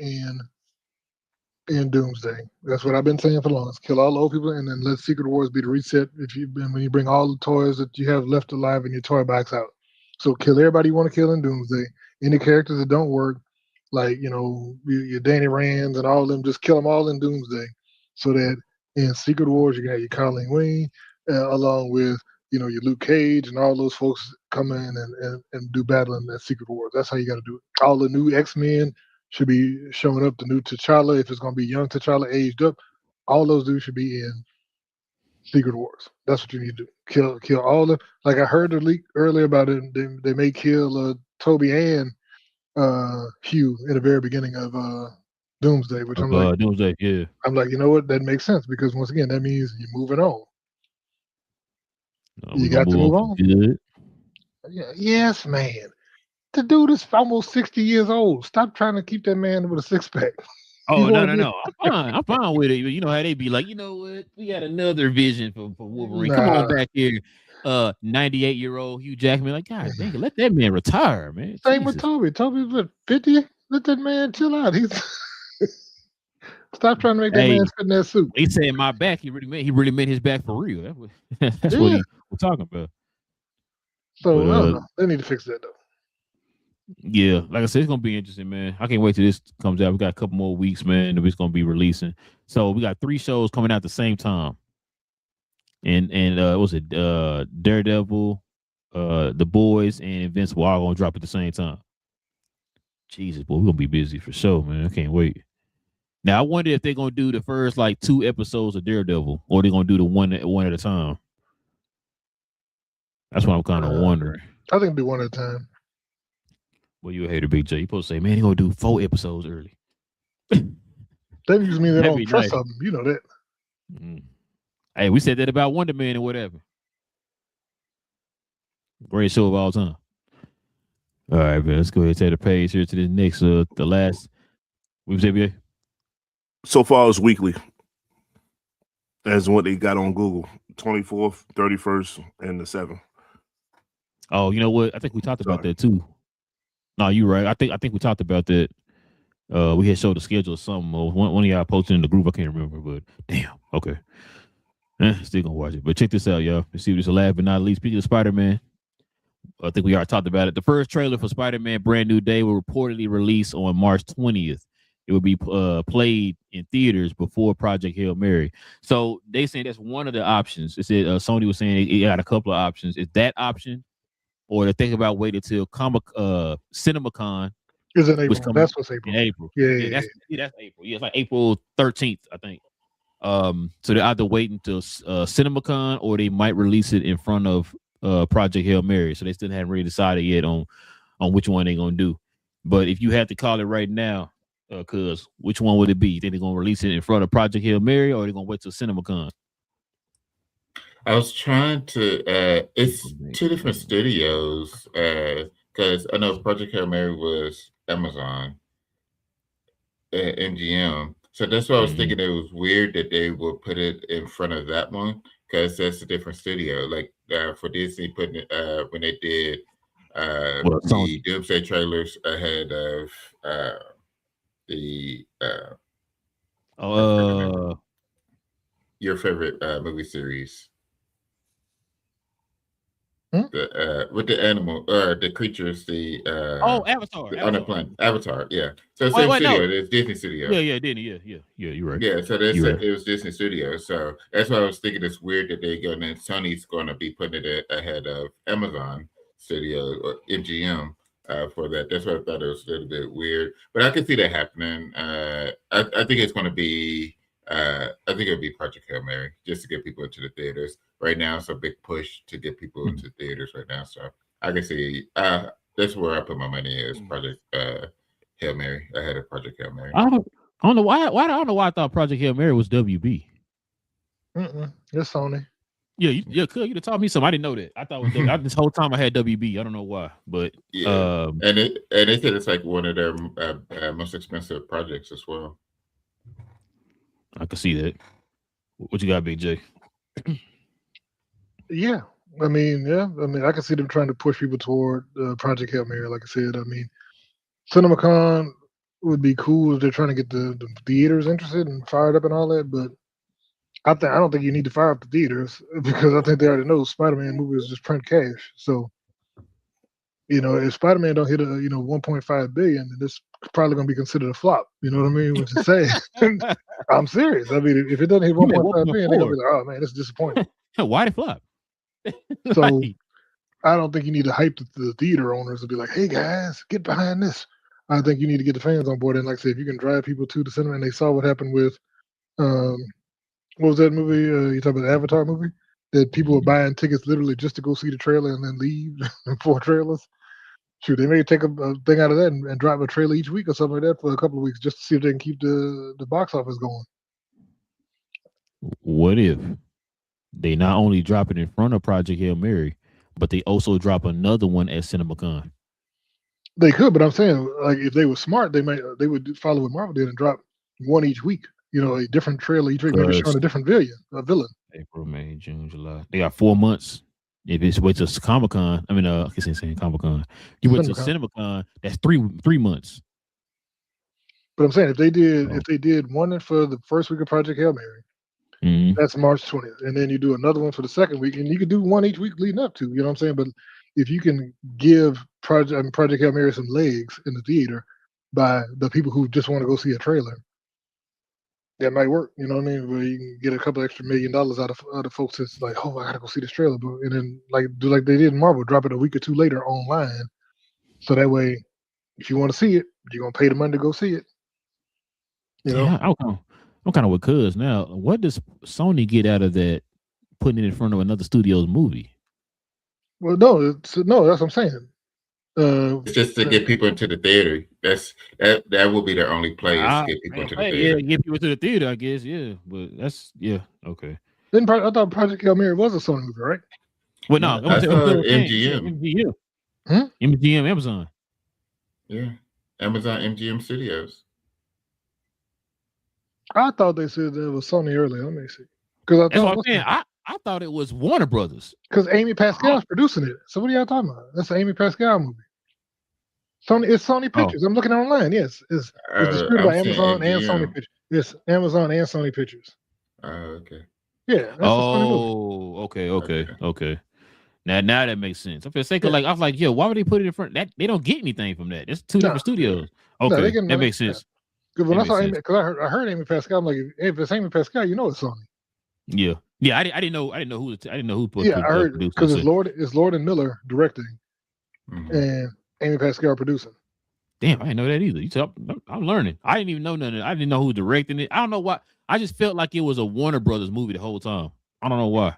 in Doomsday. That's what I've been saying for long. Kill all the old people, and then let Secret Wars be the reset. When you bring all the toys that you have left alive in your toy box out. So kill everybody you want to kill in Doomsday. Any characters that don't work, like your Danny Rands and all of them, just kill them all in Doomsday. So that in Secret Wars you got your Colleen Wing, along with your Luke Cage and all those folks come in and do battle in that Secret Wars. That's how you got to do it. All the new X-Men should be showing up. The new T'Challa, if it's going to be young T'Challa aged up, all those dudes should be in Secret Wars. That's what you need to do. Kill all of them. Like I heard the leak earlier about it. They may kill Toby and Hugh in the very beginning of Doomsday, which I'm like, Doomsday, yeah. I'm like, you know what? That makes sense because once again, that means you're moving on. You got to move on. Yeah, yes, man. The dude is almost 60 years old. Stop trying to keep that man with a six-pack. Oh, no. I'm fine with it. You know how they be like, you know what? We got another vision for Wolverine. Come on back here. 98-year-old Hugh Jackman. Like, God dang it, let that man retire, man. Same with Toby. Toby's what, 50? Let that man chill out. Stop trying to make that man fit in that suit. He said my back. He really meant his back for real. That's what we're talking about. So they need to fix that though. Yeah, like I said, it's gonna be interesting, man. I can't wait till this comes out. We got a couple more weeks, man, that it's gonna be releasing. So we got 3 shows coming out at the same time. And what was it Daredevil, The Boys, and Invincible all gonna drop at the same time. Jesus, boy, we're gonna be busy for sure, man. I can't wait. Now I wonder if they're gonna do the first like 2 episodes of Daredevil, or they're gonna do the one at a time. That's what I'm kind of wondering. I think it'll be one at a time. Well, you a hater, Big J. You supposed to say, man, they're gonna do 4 episodes early. That usually means they don't trust something. You know that. Hey, we said that about Wonder Man and whatever. Great show of all time. All right, man. Let's go ahead and take the page here to the next, the last. What was ABA? So far, it's weekly. As what they got on Google, 24th, 31st, and the 7th. Oh, you know what? I think we talked about that too. No, you're right. I think we talked about that. We had showed the schedule or something. Or one of y'all posted in the group. I can't remember, but damn. Okay. Still gonna watch it. But check this out, y'all. Let's see what this last but not least. Speaking of Spider-Man, I think we already talked about it. The first trailer for Spider-Man Brand New Day will reportedly release on March 20th. It will be played in theaters before Project Hail Mary. So they saying that's one of the options. It said Sony was saying it got a couple of options. Is that option, or to think about waiting till CinemaCon, Is in which April. comes That's what's April. in April? Yeah. That's April. Yeah, it's like April 13th, I think. So they're either waiting until CinemaCon, or they might release it in front of Project Hail Mary. So they still haven't really decided yet on which one they're gonna do. But if you had to call it right now, cuz which one would it be? You think they're gonna release it in front of Project Hail Mary, or they're gonna wait till CinemaCon? I was trying to. It's two different studios. Because I know Project Hail Mary was Amazon, MGM. So that's why I was thinking it was weird that they would put it in front of that one, because that's a different studio. Like for Disney putting it when they did the Doomsday trailers ahead of the your favorite movie series. With the animal the creatures, the Avatar. On the planet, Avatar, yeah. So same studio, it's Disney Studio. Yeah, Disney, yeah, you're right. Yeah, so that's it was Disney Studio. So that's why I was thinking it's weird that they're going to Sony's going to be putting it ahead of Amazon Studio or MGM for that. That's why I thought it was a little bit weird, but I could see that happening. I think it's going to be. I think it'll be Project Hail Mary, just to get people into the theaters. Right now, it's a big push to get people into theaters right now. So I can see that's where I put my money is Project Hail Mary ahead of Project Hail Mary. I don't know why. I don't know why I thought Project Hail Mary was WB. It's Sony. Yeah, you'd have taught me something. I didn't know that. I thought it was this whole time I had WB. I don't know why, but yeah. And they said it's like one of their most expensive projects as well. I can see that. What you got, Big J? Yeah. I mean, I can see them trying to push people toward Project Hail Mary. Like I said, I mean, CinemaCon would be cool if they're trying to get the theaters interested and fired up and all that. But I don't think you need to fire up the theaters, because I think they already know Spider-Man movies just print cash. So, if Spider-Man don't hit a 1.5 billion, then it's probably going to be considered a flop. You know what I mean? Which is sad. I'm serious. I mean, if it doesn't hit 1.5 billion, they're going to be like, oh man, it's disappointing. Why did flop? So I don't think you need to hype the theater owners to be like, hey guys, get behind this. I think you need to get the fans on board. And like I said, if you can drive people to the cinema, and they saw what happened with what was that movie? You talking about the Avatar movie? That people were buying tickets literally just to go see the trailer and then leave for trailers. Shoot, they may take a thing out of that and drop a trailer each week or something like that for a couple of weeks, just to see if they can keep the box office going. What if they not only drop it in front of Project Hail Mary, but they also drop another one at CinemaCon? They could, but I'm saying, like, if they were smart, they would follow what Marvel did and drop one each week. A different trailer each week, maybe showing a different villain. April, May, June, July. They got 4 months. If it's wait till Comic-Con, I mean, I guess I'm saying Comic-Con. You wait till CinemaCon, that's three months. But I'm saying if they did one for the first week of Project Hail Mary, that's March 20th, and then you do another one for the second week, and you could do one each week leading up to. You know what I'm saying? But if you can give Project Hail Mary some legs in the theater by the people who just want to go see a trailer, that might work. You know what I mean? Where you can get a couple extra $1 million out of folks that's like, oh, I gotta go see this trailer, and then do like they did in Marvel, drop it a week or two later online, so that way, if you want to see it, you're gonna pay the money to go see it. Yeah, I'm kind of with Cuz now. What does Sony get out of that, putting it in front of another studio's movie? Well, no, that's what I'm saying. It's just to get people into the theater. That will be their only play, is to get people into the theater. Yeah, get people to the theater, I guess. Yeah, but okay. Then I thought Project Hail Mary was a Sony movie, right? Well, no, that's MGM. MGM, Amazon. Yeah, Amazon MGM Studios. I thought they said that was Sony earlier. Let me see. Because I thought it was Warner Brothers. Because Amy Pascal's producing it. So what are y'all talking about? That's an Amy Pascal movie. Sony. It's Sony Pictures. I'm looking online. Yes, it's distributed by I'm seeing Amazon and MGM. Sony Pictures. Yes, Amazon and Sony Pictures. Okay. Yeah, that's a Sony movie. Okay. Now that makes sense. I'm just thinking, Yeah. like, I was like, yo, why would they put it in front? That they don't get anything from that. It's two No. different studios. No, Okay, they get that money. makes sense. Because when That I saw makes Amy, because I heard Amy Pascal, I'm like, if it's Amy Pascal, you know it's Sony. Yeah. I didn't know who put. Yeah, I heard produced because it. it's Lord and Miller directing, Mhm. and Amy Pascal producing. Damn, I didn't know that either. I'm learning. I didn't even know nothing. I didn't know who was directing it. I don't know why. I just felt like it was a Warner Brothers movie the whole time. I don't know why.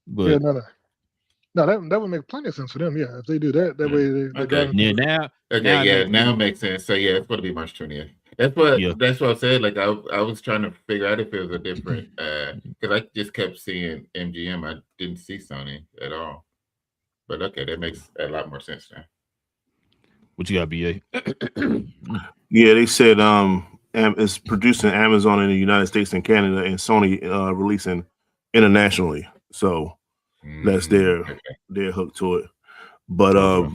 But Yeah, no, that would make plenty of sense for them. Yeah, if they do that, that way they Okay. drive. yeah, now Now it makes sense. So yeah, it's going to be March 20th. That's what I said. Like I was trying to figure out if it was a different because I just kept seeing MGM. I didn't see Sony at all. But okay, that makes a lot more sense now. What you got, BA? Yeah, they said it's produced in Amazon in the United States and Canada, and Sony releasing internationally. So that's their hook to it. But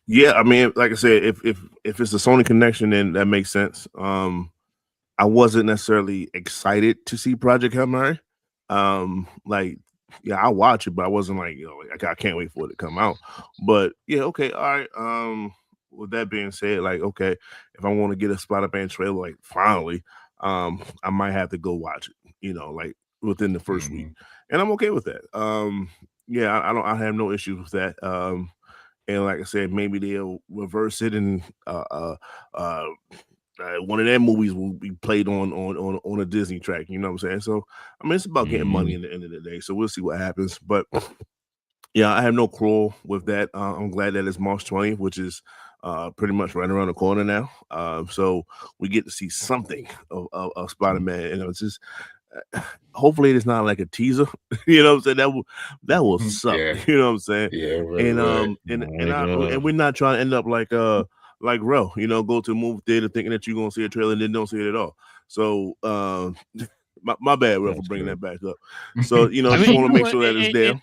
yeah, I mean, like I said, if it's a Sony connection, then that makes sense. I wasn't necessarily excited to see Project Hail Mary. Like, yeah, I'll watch it, but I wasn't like, I can't wait for it to come out. But yeah, okay, all right. With that being said, like, okay, if I want to get a Spider-Man trailer, like finally, I might have to go watch it, like within the first week. And I'm okay with that. Yeah, I have no issues with that. And like I said, maybe they'll reverse it and one of their movies will be played on a Disney track. You know what I'm saying? So I mean, it's about getting money in the end of the day. So we'll see what happens. But yeah, I have no quarrel with that. I'm glad that it's March 20th, which is pretty much right around the corner now. So we get to see something of Spider-Man, and it's just hopefully it's not like a teaser. You know what I'm saying? That will suck. Yeah. You know what I'm saying? Yeah, really and we're not trying to end up like Ro, go to a movie theater thinking that you're gonna see a trailer and then don't see it at all. So my bad, Ro, for bringing that back up. So just want to make sure that it's there.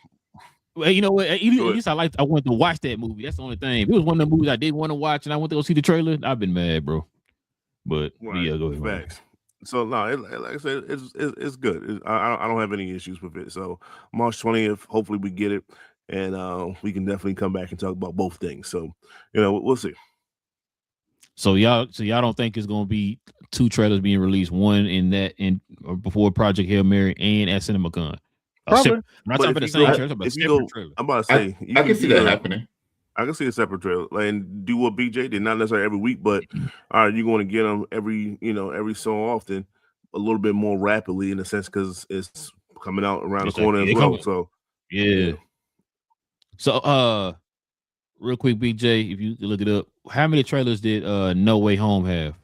Well, you know what? At least I wanted to watch that movie. That's the only thing. If it was one of the movies I didn't want to watch and I went to go see the trailer, I've been mad, bro. But yeah, go ahead. Facts. So no, like I said, it's good. I don't have any issues with it. So March 20th, hopefully we get it, and we can definitely come back and talk about both things. So we'll see. So y'all don't think it's gonna be two trailers being released, one or before Project Hail Mary and at CinemaCon? Probably. I'm not talking about the same trailer, but separate trailer. I'm about to say I can see that happening. I can see a separate trailer and do what BJ did, not necessarily every week, but all right, you're going to get them every so often, a little bit more rapidly in a sense because it's coming out around the corner as well. So yeah. So real quick, BJ, if you look it up, how many trailers did No Way Home have?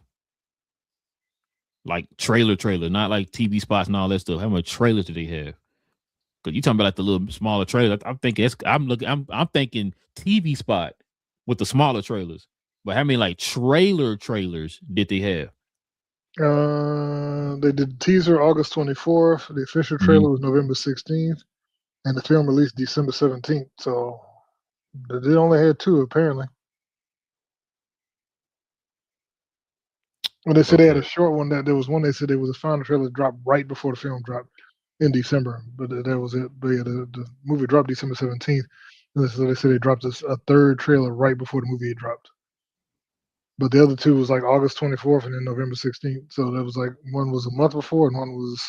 Like trailer, not like TV spots and all that stuff. How many trailers did they have? Because you talking about like the little smaller trailer. I'm thinking I'm thinking TV spot with the smaller trailers. But how many like trailers did they have? They did teaser August 24th. The official trailer was November 16th, and the film released December 17th. So they only had two apparently. Well, they said they had a short one that there was one. They said there was a final trailer dropped right before the film dropped in December, but that was it. But yeah, the movie dropped December 17th. And so they said they dropped a third trailer right before the movie had dropped. But the other two was like August 24th and then November 16th. So that was like one was a month before and one was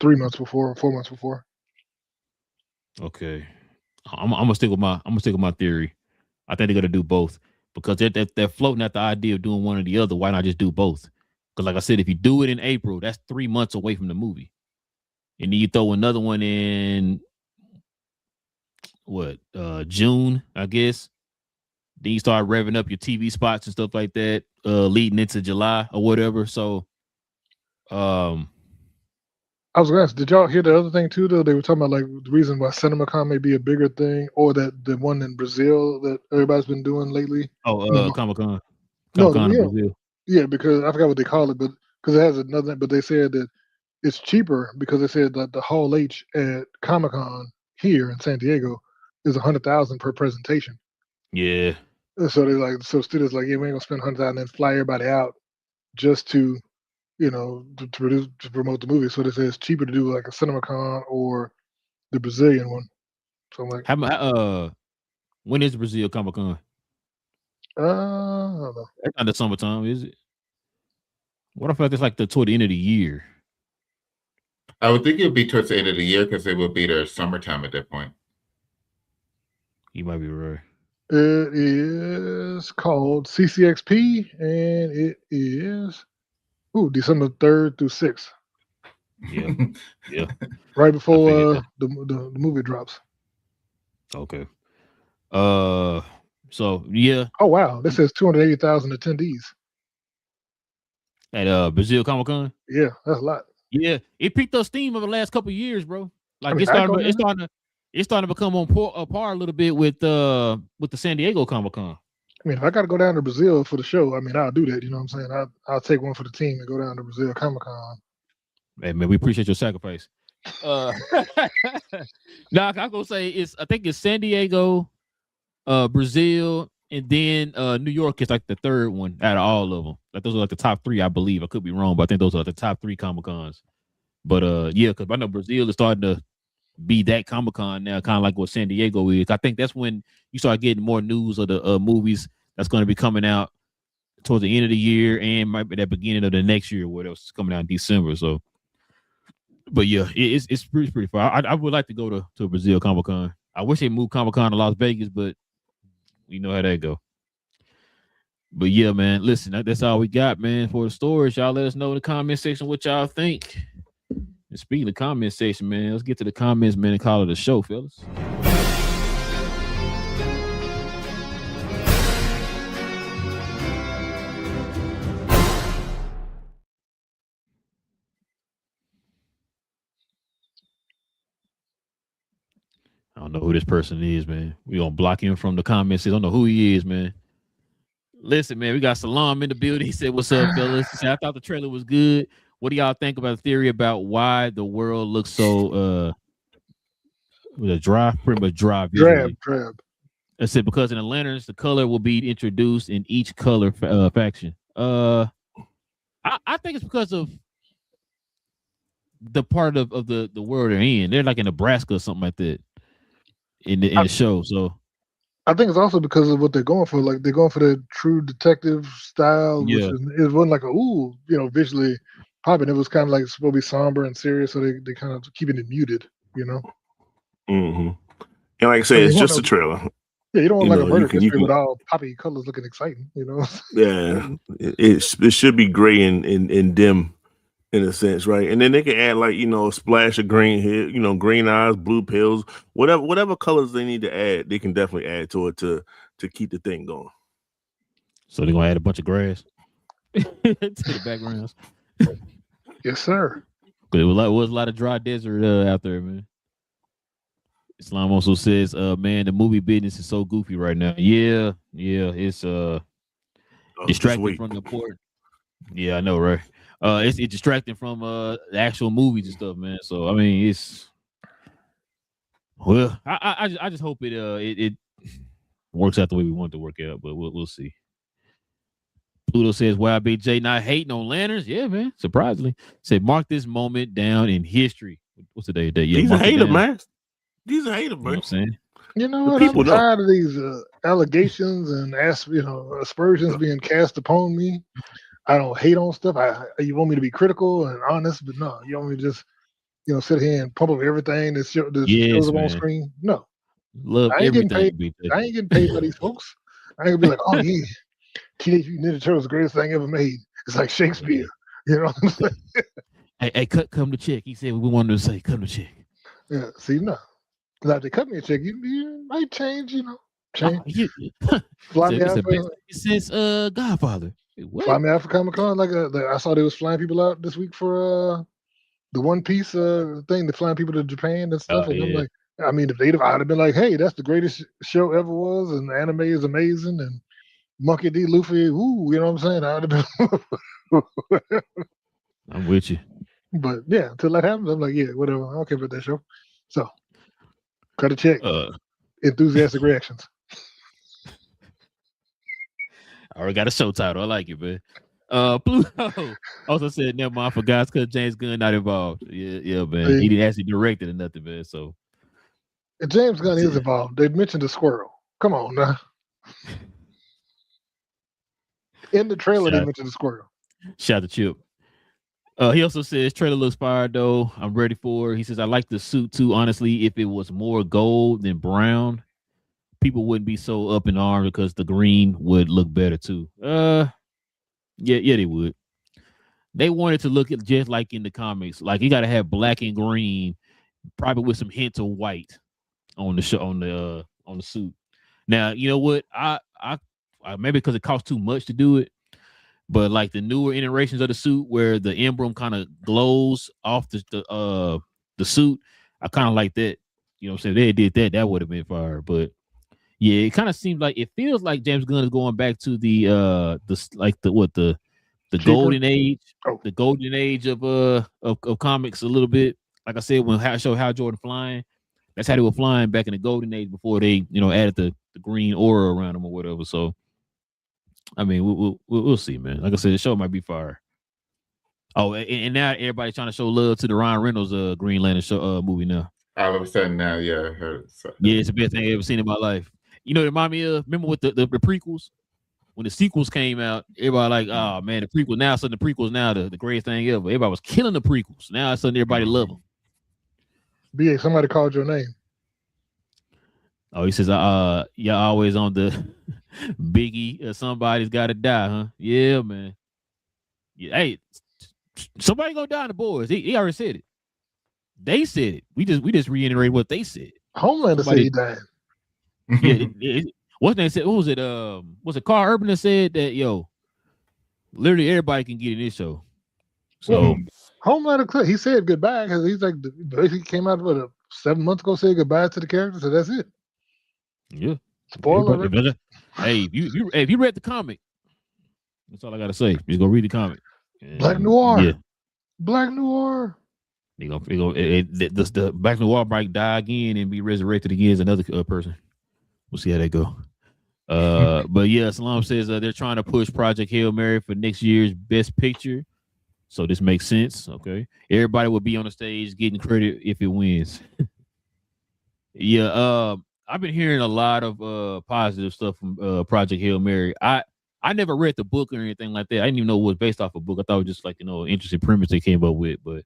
3 months before or 4 months before. Okay, I'm gonna stick with my theory. I think they're gonna do both because they're floating at the idea of doing one or the other. Why not just do both? Because like I said, if you do it in April, that's 3 months away from the movie, and then you throw another one in June, I guess. Then you start revving up your TV spots and stuff like that, leading into July or whatever. So, I was gonna ask, did y'all hear the other thing too? Though they were talking about like the reason why CinemaCon may be a bigger thing, or that the one in Brazil that everybody's been doing lately. Comic-Con. Comic-Con in Brazil. Yeah, because I forgot what they call it, but because it has another. But they said that it's cheaper because they said that the Hall H at Comic-Con here in San Diego is $100,000 per presentation. Yeah. So they like, so students like, yeah, we ain't gonna spend $100,000 and then fly everybody out just to, to promote the movie. So they say it's cheaper to do like a CinemaCon or the Brazilian one. So I'm like, when is Brazil Comic Con? I don't know. That's not the summertime, is it? What if it's like toward the end of the year? I would think it would be towards the end of the year because it would be their summertime at that point. You might be right. It is called CCXP, and it is December 3rd through 6th. Yeah, yeah. Right before the movie drops. Okay. So yeah. Oh wow, this says 280,000 attendees at Brazil Comic Con. Yeah, that's a lot. Yeah, it picked up steam over the last couple of years, bro. Like I mean, it's starting to become on par a little bit with the San Diego Comic Con. I mean, if I got to go down to Brazil for the show, I mean, I'll do that. You know what I'm saying? I'll take one for the team and go down to Brazil Comic Con. Hey, man, we appreciate your sacrifice. Nah, I'm gonna say I think it's San Diego, Brazil, and then New York is like the third one out of all of them. Like those are like the top three, I believe. I could be wrong, but I think those are the top three Comic Cons. But yeah, because I know Brazil is starting to be that Comic Con now, kind of like what San Diego is. I think that's when you start getting more news of the movies that's going to be coming out towards the end of the year and might be that beginning of the next year, what else is coming out in December. So, but yeah, it's pretty far. I would like to go to Brazil Comic Con. I wish they moved Comic Con to Las Vegas, but you know how that go. But yeah, man, listen, that's all we got, man, for the stories. Y'all let us know in the comment section what y'all think. And speaking of the comment section, man, let's get to the comments, man, and call it a show, fellas. I don't know who this person is, man. We gonna block him from the comments. I don't know who he is, man. Listen, man, we got Salam in the building. He said, "What's up, fellas?" He said, "I thought the trailer was good. What do y'all think about the theory about why the world looks so dry, pretty much dry visually?" Drab. I said because in the Lanterns, the color will be introduced in each color faction. I think it's because of the part of the world they're in. They're like in Nebraska or something like that in the show. So I think it's also because of what they're going for. Like they're going for the true detective style, which it wasn't like visually popping. It was kind of like supposed to be somber and serious, so they kind of keeping it muted, Mm-hmm. And like I said, it's just a trailer. Yeah, you don't want like a murder mystery with all poppy colors looking exciting, Yeah, it should be gray and dim in a sense, right? And then they can add like a splash of green here, green eyes, blue pills, whatever colors they need to add, they can definitely add to it to keep the thing going. So they're gonna add a bunch of grass to the backgrounds. Yes, sir. But it was a lot of dry desert out there, man. Islam also says, man, the movie business is so goofy right now. Yeah, it's distracting from the important. Yeah, I know, right? It's distracting from the actual movies and stuff, man. So I mean, I just hope it works out the way we want it to work out, but we'll see. Pluto says, "Wow, Big J not hating on Lanterns." Yeah, man. Surprisingly, said, "Mark this moment down in history." What's the day? Yeah, he's a hater, man. He's a hater, man. You know what I'm saying? You know what? I'm tired of these allegations and aspersions being cast upon me. I don't hate on stuff. You want me to be critical and honest, but no, you want me to just sit here and pump up everything that shows up on screen. No, love I ain't everything. I ain't getting paid by these folks. I ain't gonna be like, oh yeah, Teenage Mutant Ninja Turtles, the greatest thing ever made. It's like Shakespeare. You know what I'm saying? Hey, come to check. He said we wanted to say come to check. Yeah, see, no. Because after they cut me a check, you might change, change. Fly me out since Godfather. What? Fly me out for Comic-Con. Like I saw they was flying people out this week for the One Piece thing. They're flying people to Japan and stuff. And I'm like, I mean, if I'd have been like, hey, that's the greatest show ever was, and the anime is amazing, and Monkey D. Luffy, you know what I'm saying? I'd have been. I'm with you. But yeah, until that happens, I'm like, yeah, whatever. I don't care about that show. So. Cut a check. Enthusiastic reactions. I already got a show title. I like it, man. Pluto also said, never mind, I forgot because James Gunn not involved. Yeah, man. He didn't actually direct it or nothing, man. So James Gunn is involved. They mentioned the squirrel. Come on now. In the trailer, they mentioned the squirrel. Shout out to Chip. He also says trailer looks fire though. I'm ready for it. He says I like the suit too. Honestly, if it was more gold than brown, people wouldn't be so up in arms because the green would look better too. Yeah, they would. They wanted to look at just like in the comics. Like you got to have black and green, probably with some hints of white on the show on the suit. Now you know what I maybe because it costs too much to do it, but like the newer iterations of the suit where the emblem kind of glows off the suit, I kind of like that. You know what I'm saying? If they did that, that would have been fire. But yeah, it kind of seems like it feels like James Gunn is going back to the golden age, the golden age of comics a little bit. Like I said, when I showed Hal Jordan flying, that's how they were flying back in the golden age before they added the green aura around them or whatever. So I mean, we'll see, man. Like I said, the show might be fire. Oh, and now everybody's trying to show love to the Ryan Reynolds Green Lantern show movie now. All of a sudden now, yeah. Yeah, it's the best thing I've ever seen in my life. You know, it reminded me of, remember with the prequels? When the sequels came out, everybody like, oh man, the prequels now, so the prequels now the greatest thing ever. Everybody was killing the prequels. Now suddenly everybody love them. BA, somebody called your name. Oh, he says, y'all always on the Biggie, somebody's gotta die, huh? Yeah, man. Yeah, hey, somebody gonna die in the boys. He already said it. They said it. We just reiterate what they said. Homelander said he died. Yeah, what they said? What was it? Was it Carl Urban that said that? Yo, literally everybody can get in this show. So Homelander, he said goodbye because he's like he came out with 7 months ago, said goodbye to the character. So that's it. Yeah. Spoiler. Hey, if you read the comic, that's all I gotta say. Just go read the comic. Black Noir. Yeah. Black Noir. The Black Noir might die again and be resurrected again as another person. We'll see how that go. But yeah, Salam says they're trying to push Project Hail Mary for next year's Best Picture. So this makes sense. Okay. Everybody will be on the stage getting credit if it wins. Yeah, I've been hearing a lot of positive stuff from Project Hail Mary. I never read the book or anything like that. I didn't even know it was based off a book. I thought it was just like, an interesting premise they came up with. But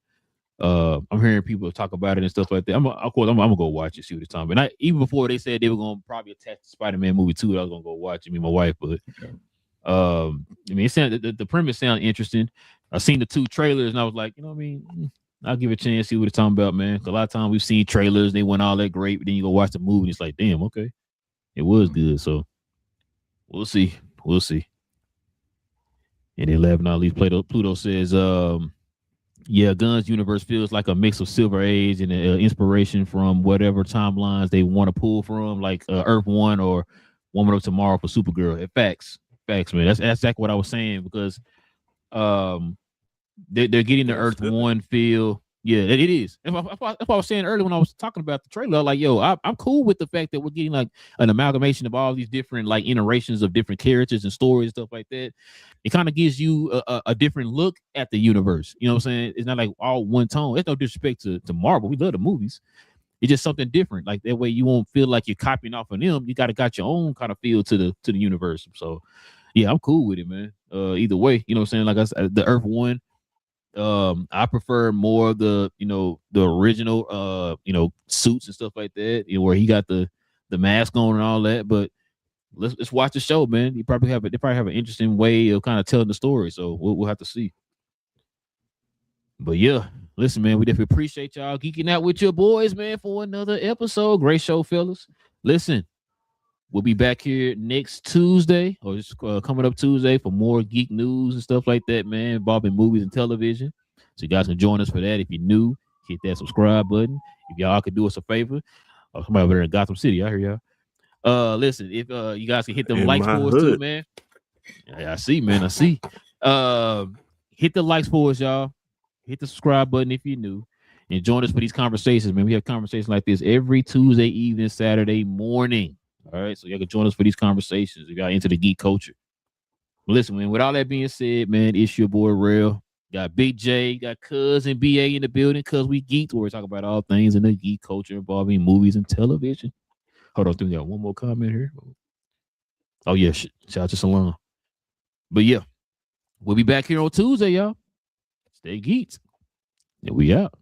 I'm hearing people talk about it and stuff like that. I'm gonna go watch it, see what it's talking about. Even before they said they were gonna probably attach the Spider-Man movie too, I was gonna go watch it, me and my wife. But I mean, it sounded the premise sounded interesting. I seen the 2 trailers and I was like, you know what I mean? I'll give it a chance, see what it's talking about, man. A lot of times we've seen trailers, they went all that great, but then you go watch the movie and it's like, damn, okay. It was good. So we'll see. We'll see. And then laughing all these Pluto says, yeah, Gunn's universe feels like a mix of Silver Age and inspiration from whatever timelines they want to pull from, like Earth 1 or Woman of Tomorrow for Supergirl. Facts, man. That's exactly what I was saying because they're getting the Earth 1 feel. Yeah, it is. That's what I was saying earlier when I was talking about the trailer. Like, yo, I'm cool with the fact that we're getting like an amalgamation of all these different like iterations of different characters and stories and stuff like that. It kind of gives you a different look at the universe. You know what I'm saying? It's not like all one tone. It's no disrespect to Marvel. We love the movies. It's just something different. Like that way you won't feel like you're copying off of them. You got your own kind of feel to the universe. So yeah, I'm cool with it, man. Either way, you know what I'm saying? Like I said, the Earth 1. I prefer more of the original suits and stuff like that, where he got the mask on and all that. But let's watch the show, man. They probably have an interesting way of kind of telling the story. So we'll have to see. But yeah, listen, man, we definitely appreciate y'all geeking out with your boys, man, for another episode. Great show, fellas. Listen, we'll be back here next Tuesday, or just coming up Tuesday for more geek news and stuff like that, man, involving movies and television. So you guys can join us for that. If you're new, hit that subscribe button. If y'all could do us a favor, somebody over there in Gotham City, I hear y'all. Listen, if you guys can hit them likes for us too, man. I see, man. I see. Hit the likes for us, y'all. Hit the subscribe button if you're new. And join us for these conversations, man. We have conversations like this every Tuesday evening, Saturday morning. All right, so y'all can join us for these conversations if y'all into the geek culture. Listen, man, with all that being said, man, it's your boy Real. Got Big J, got Cousin BA in the building because we geeked, where we talk about all things in the geek culture involving movies and television. Hold on, we got one more comment here. Oh, yeah, shout out to Salon. But yeah, we'll be back here on Tuesday, y'all. Stay geeked. And we out.